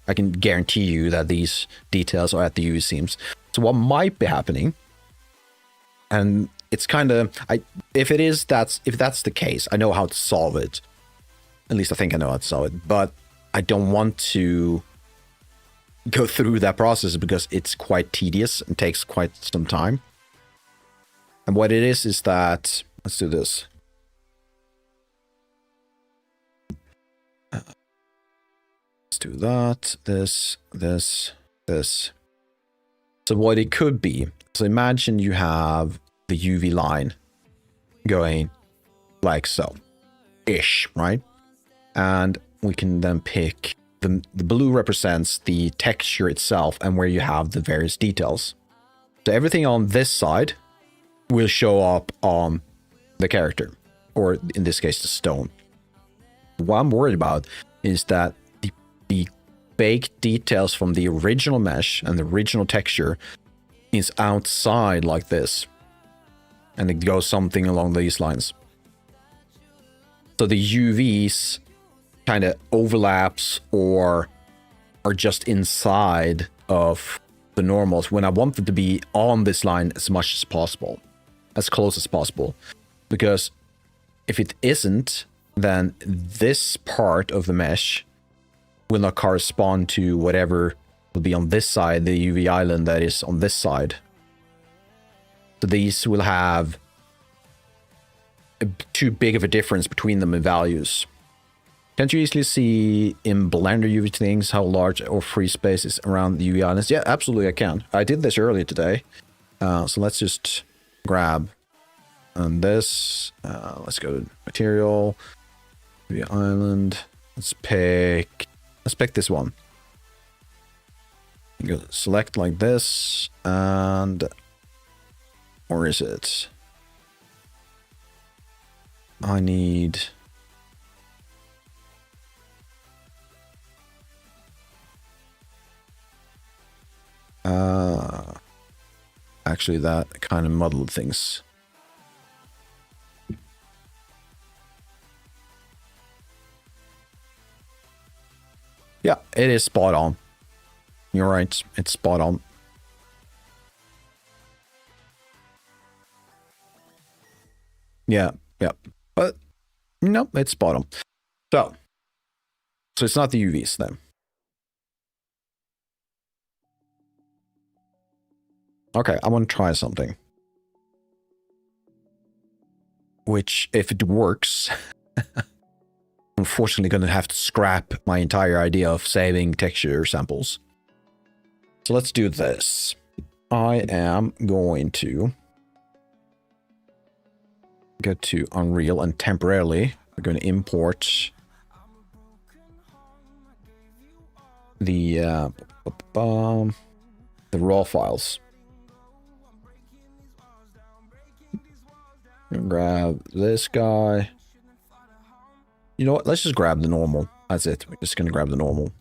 I can guarantee you that these details are at the UV seams. So what might be happening, and it's kind of, if that's the case, I know how to solve it. At least I think I know how to solve it, but I don't want to go through that process because it's quite tedious and takes quite some time. And what it is that, let's do this. Let's do that, this, this, this. So what it could be, so imagine you have the UV line going like so, ish, right? And we can then pick the blue represents the texture itself and where you have the various details. So everything on this side will show up on the character, or in this case, the stone. What I'm worried about is that the baked details from the original mesh and the original texture is outside like this. And it goes something along these lines. So the UVs kind of overlaps or are just inside of the normals when I want them to be on this line as much as possible, as close as possible. Because if it isn't, then this part of the mesh will not correspond to whatever will be on this side, the UV island that is on this side. So these will have too big of a difference between them in values. Can't you easily see in Blender UV things how large or free space is around the UV islands? Yeah, absolutely I can. I did this earlier today. So let's just grab this. Let's go to material, UV island. Let's pick this one. Go select like this, and where is it? I need actually that kind of muddled things. Yeah, it is spot on. You're right, it's spot on. Yeah, but no, it's spot on. So it's not the UVs then. Okay, I want to try something. Which, if it works, unfortunately going to have to scrap my entire idea of saving texture samples. So let's do this. I am going to go to Unreal and temporarily we're going to import the raw files. Grab this guy. You know what? Let's just grab the normal. That's it. We're just going to grab the normal.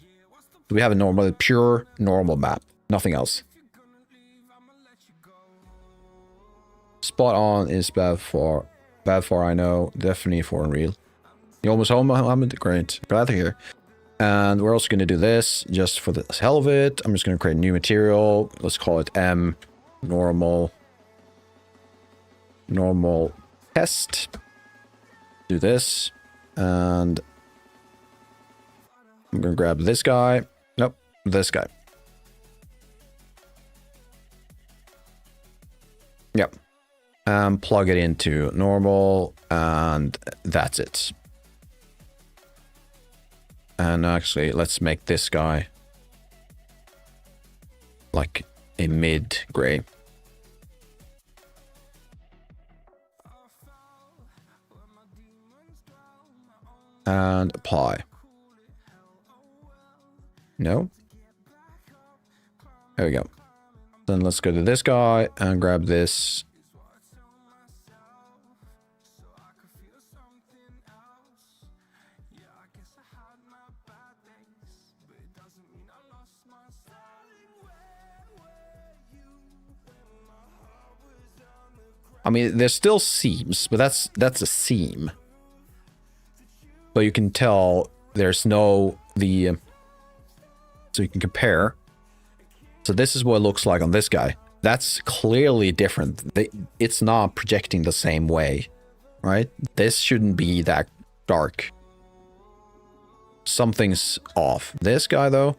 We have a normal, a pure normal map. Nothing else. Spot on is bad for I know. Definitely for Unreal. You almost home, Mohammed? Great. Glad to hear. And we're also going to do this just for the hell of it. I'm just going to create a new material. Let's call it M. Normal test. Do this. And I'm going to grab this guy. Nope, this guy. Yep. And plug it into normal. And that's it. And actually, let's make this guy like a mid-gray. And apply. No. There we go. Then let's go to this guy and grab this. I mean, there's still seams, but that's a seam. But you can tell there's no so you can compare. So this is what it looks like on this guy. That's clearly different. It's not projecting the same way, right? This shouldn't be that dark. Something's off. This guy though,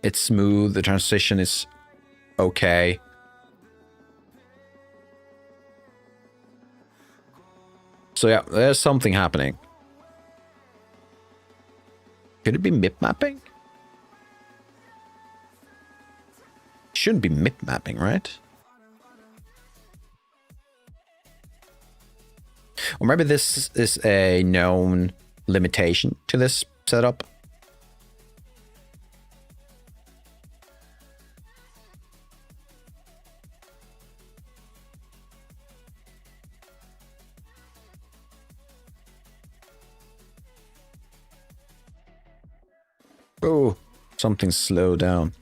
it's smooth. The transition is okay. So yeah, there's something happening. Could it be mip mapping? shouldn't be mip mapping, right? Or maybe this is a known limitation to this setup. Oh, something slowed down.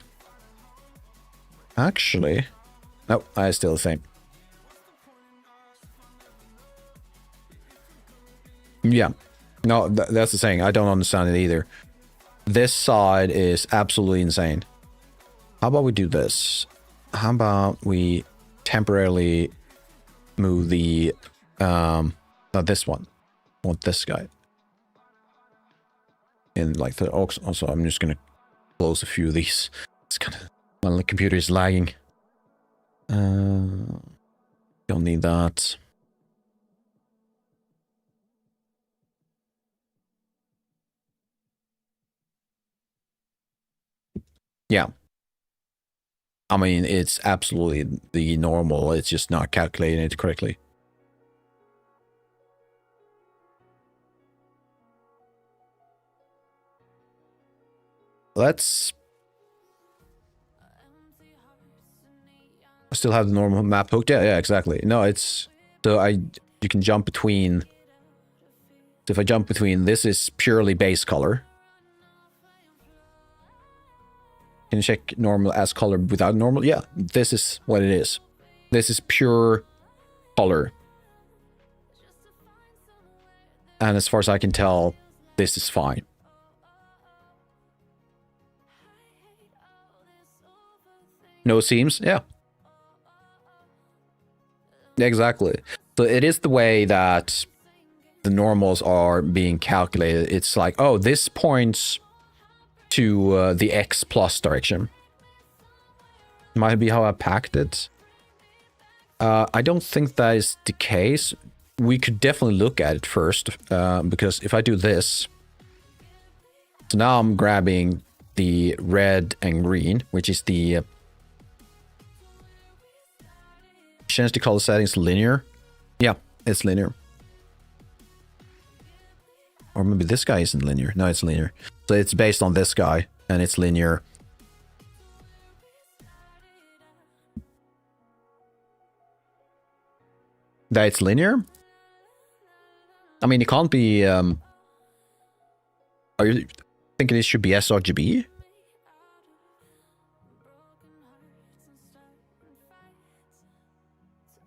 Actually, no, I still think. Yeah, no, that's the thing. I don't understand it either. This side is absolutely insane. How about we do this? How about we temporarily move the, not this one. I want this guy. And like the, also, I'm just gonna close a few of these. It's kind of, well, the computer is lagging. Don't need that. Yeah. I mean, it's absolutely the normal. It's just not calculating it correctly. Let's... I still have the normal map hooked. Yeah, exactly. No, it's... So you can jump between... So if I jump between, this is purely base color. Can you check normal as color without normal? Yeah, this is what it is. This is pure color. And as far as I can tell, this is fine. No seams? Yeah. Exactly. So it is the way that the normals are being calculated. It's like, oh, this points to the X plus direction. Might be how I packed it. I don't think that is the case. We could definitely look at it first, because if I do this, so now I'm grabbing the red and green, which is the change the color settings linear. Yeah, it's linear. Or maybe this guy isn't linear. No, it's linear. So it's based on this guy, and it's linear. That it's linear? I mean, it can't be... Are you thinking it should be sRGB?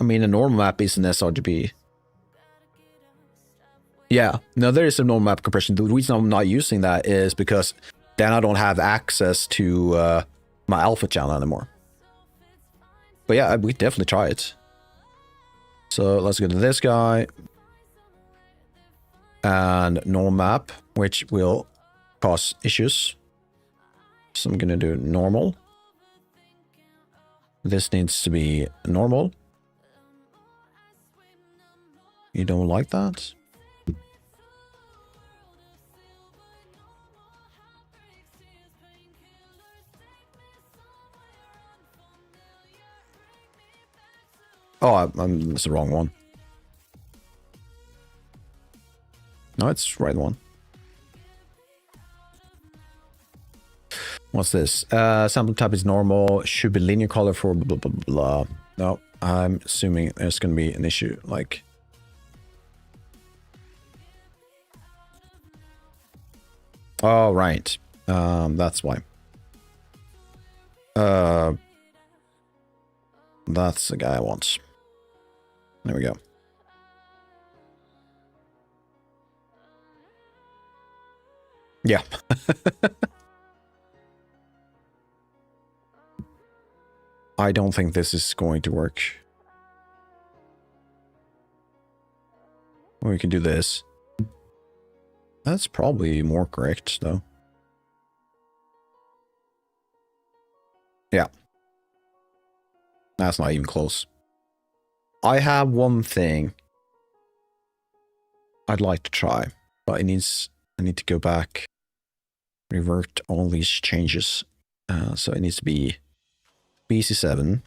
I mean, a normal map is an sRGB. Yeah, no, there is a normal map compression. The reason I'm not using that is because then I don't have access to my alpha channel anymore. But yeah, we definitely try it. So let's go to this guy. And normal map, which will cause issues. So I'm gonna do normal. This needs to be normal. You don't like that? Oh, that's the wrong one. No, it's the right one. What's this? Sample type is normal. Should be linear color for blah, blah, blah, blah. No, I'm assuming there's going to be an issue. Like... Oh, right. That's why. That's the guy I want. There we go. Yeah. I don't think this is going to work. We can do this. That's probably more correct, though. Yeah. That's not even close. I have one thing I'd like to try, but I need to go back, revert all these changes. So it needs to be BC7.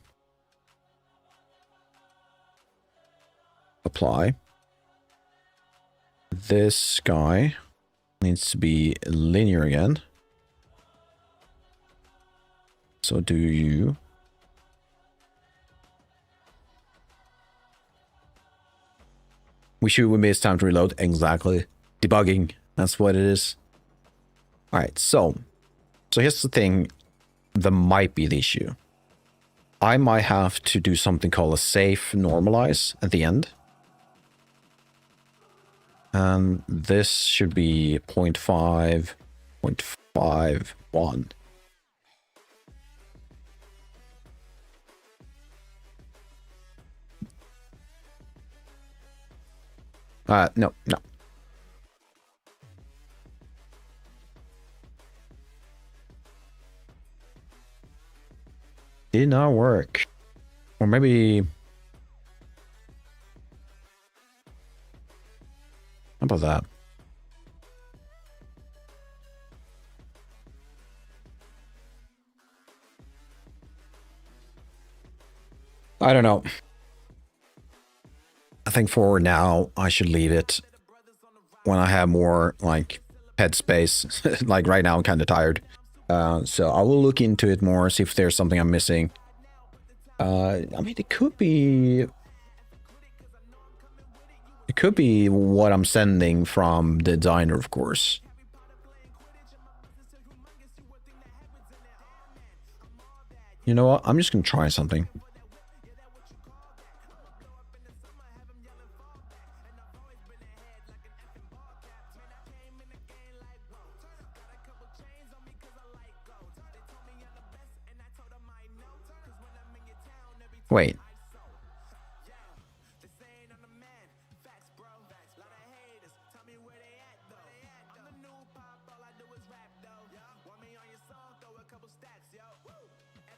Apply. This guy needs to be linear again. So do you. We shoot when it's time to reload. Exactly. Debugging. That's what it is. Alright, so here's the thing that might be the issue. I might have to do something called a safe normalize at the end. And this should be 0.5, 0.51. No. Did not work. Or maybe... How about that? I don't know. I think for now, I should leave it when I have more, like, headspace. Like, right now, I'm kind of tired. So I will look into it more, see if there's something I'm missing. I mean, it could be... It could be what I'm sending from the designer, of course. You know what? I'm just going to try something. Wait.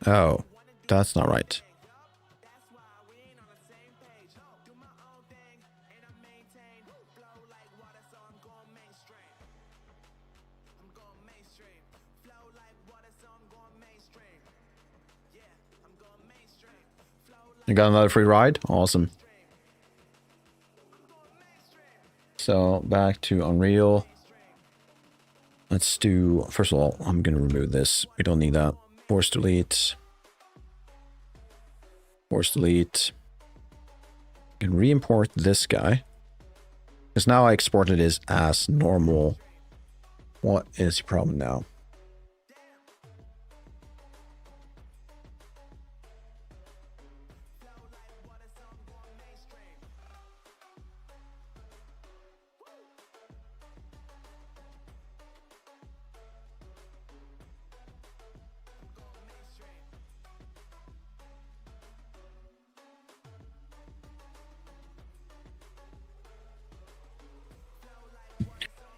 Oh, that's not right. You got another free ride? Awesome. So back to Unreal. Let's do, first of all, I'm going to remove this. We don't need that. Force delete. Force delete. I can re-import this guy. Because now I exported this as normal. What is your problem now?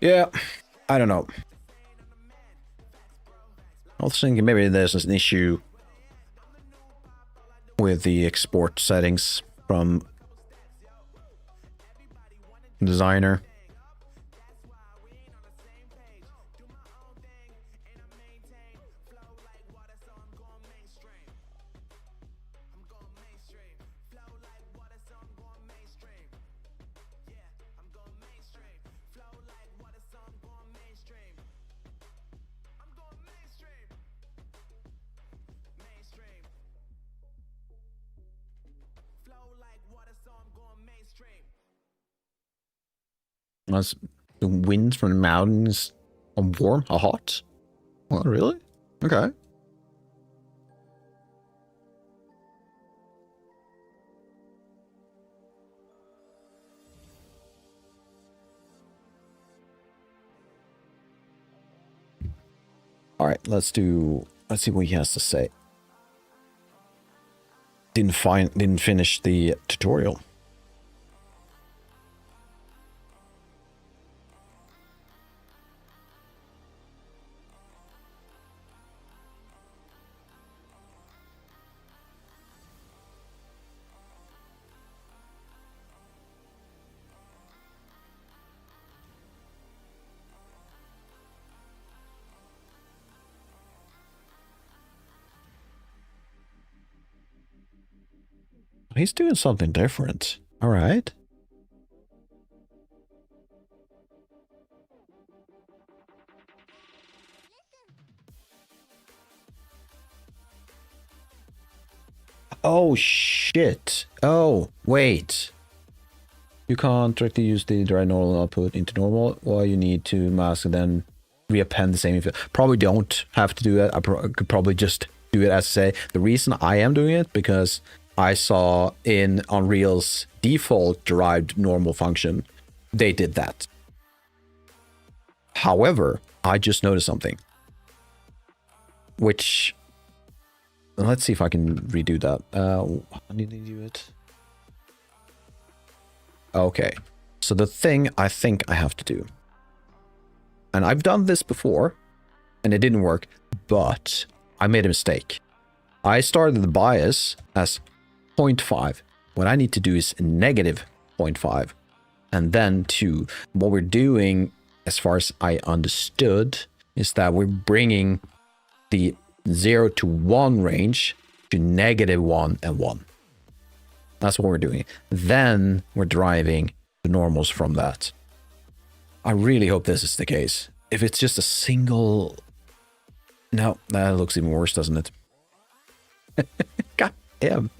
Yeah, I don't know. I was thinking maybe there's an issue with the export settings from designer. As the winds from the mountains are warm or hot? Well, really? Okay. All right, let's see what he has to say. Didn't finish the tutorial. He's doing something different. All right. Oh, shit. Oh, wait. You can't directly use the direct normal output into normal. Well, you need to mask and then reappend the same. Probably don't have to do that. I could probably just do it as say. The reason I am doing it because I saw in Unreal's default derived normal function, they did that. However, I just noticed something. Which, let's see if I can redo that. I need to do it. Okay, so the thing I think I have to do, and I've done this before, and it didn't work, but I made a mistake. I started the bias as 0.5. What I need to do is negative 0.5. And then what we're doing, as far as I understood, is that we're bringing the 0 to 1 range to negative 1 and 1. That's what we're doing. Then we're deriving the normals from that. I really hope this is the case. If it's just a single... No, that looks even worse, doesn't it? God damn.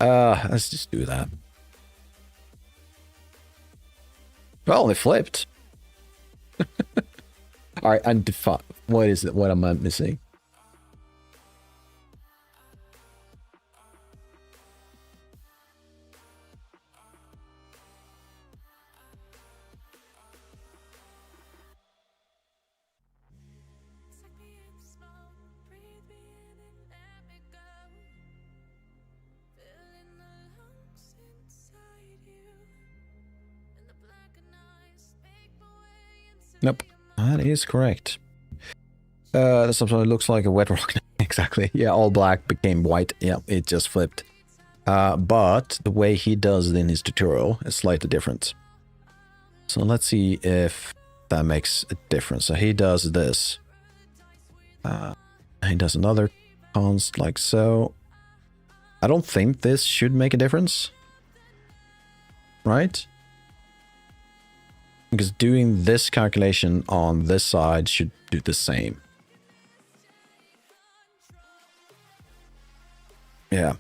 Let's just do that. Well, it flipped. All right, and what is it? What am I missing? Nope, that is correct. This episode looks like a wet rock. Exactly. Yeah, all black became white. Yeah, it just flipped. But the way he does it in his tutorial is slightly different. So let's see if that makes a difference. So he does this. He does another const like so. I don't think this should make a difference. Right? Because doing this calculation on this side should do the same. Yeah.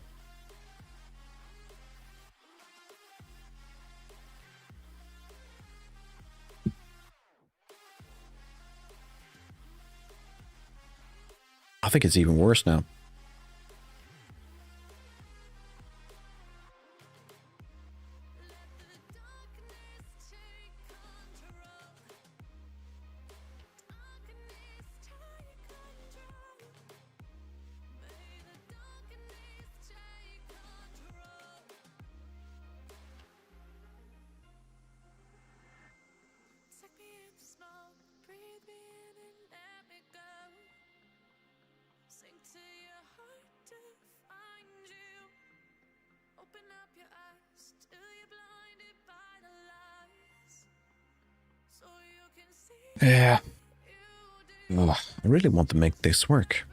I think it's even worse now. Yeah. Ugh, I really want to make this work.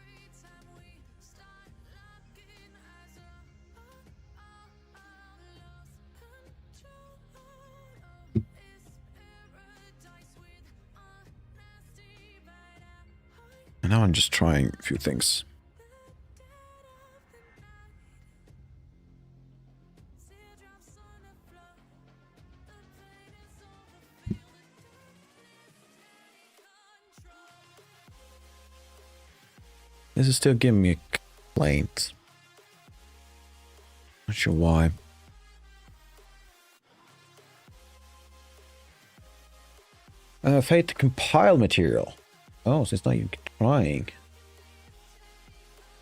And now I'm just trying a few things. This is still giving me a complaint. Not sure why. Fate to compile material. Oh, so it's not even trying.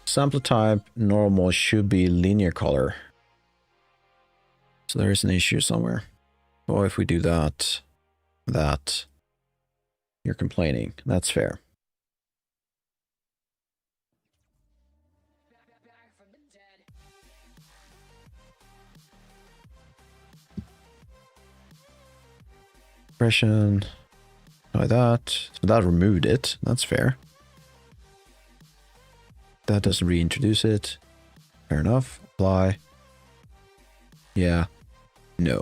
Sample type normal should be linear color. So there is an issue somewhere. Or if we do that, you're complaining. That's fair. Expression. Like that. So that removed it. That's fair. That doesn't reintroduce it. Fair enough. Apply. Yeah. No.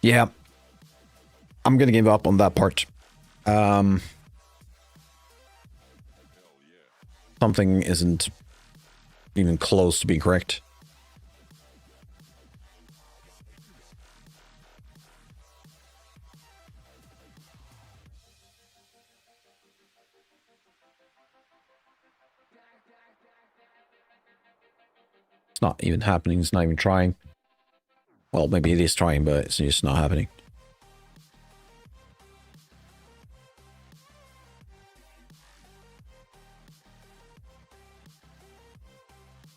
Yeah. I'm gonna give up on that part. Something isn't even close to being correct. It's not even happening. It's not even trying. Well, maybe it is trying, but it's just not happening.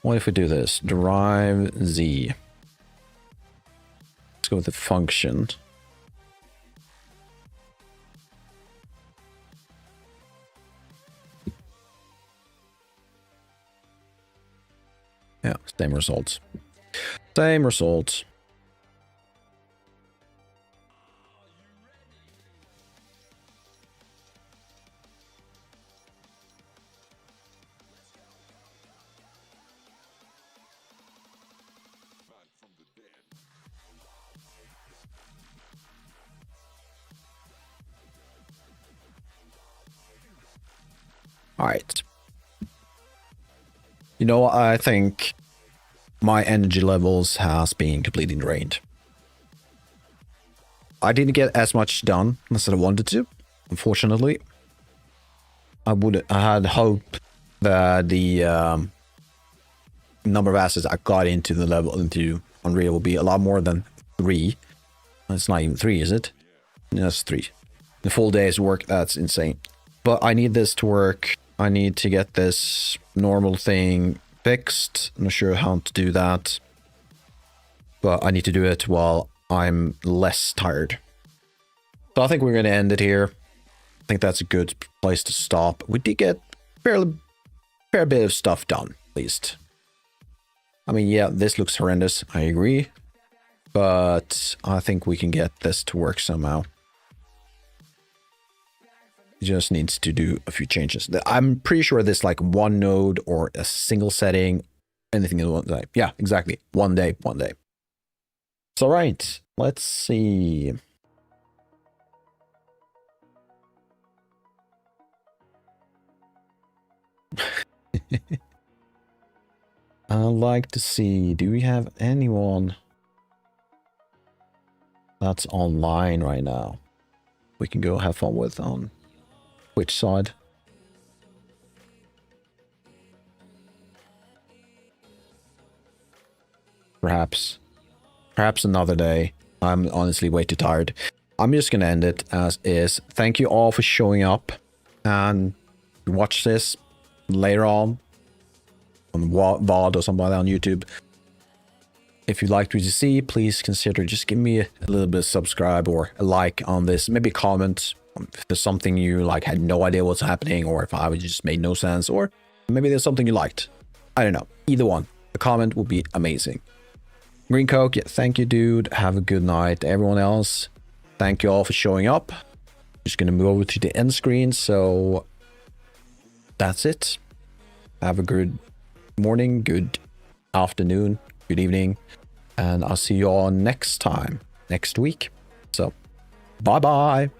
What if we do this? Derive Z. Let's go with the function. Yeah, same results. Same results. All right. You know, I think my energy levels has been completely drained. I didn't get as much done as I wanted to, unfortunately. I had hoped that the number of assets I got into the level into Unreal will be a lot more than 3. It's not even 3, is it? That's 3. The full day's work, that's insane. But I need this to work. I need to get this normal thing fixed. I'm not sure how to do that. But I need to do it while I'm less tired. So I think we're going to end it here. I think that's a good place to stop. We did get a fair bit of stuff done, at least. I mean, yeah, this looks horrendous. I agree. But I think we can get this to work somehow. Just needs to do a few changes. I'm pretty sure this like one node or a single setting, anything in one day. Yeah, exactly. One day. It's all right. Let's see. I'd like to see, do we have anyone that's online right now we can go have fun with on which side? Perhaps another day. I'm honestly way too tired. I'm just gonna end it as is. Thank you all for showing up and watch this later on VOD or something like that on YouTube. If you liked what you see, please consider just give me a little bit of subscribe or a like on this. Maybe comment if there's something you like had no idea what's happening, or if I just made no sense, or maybe there's something you liked. I don't know. Either one. A comment would be amazing. Green Coke, yeah, thank you, dude. Have a good night. Everyone else, thank you all for showing up. Just gonna move over to the end screen, so that's it. Have a good morning, good afternoon, good evening, and I'll see you all next time, next week. So, bye-bye.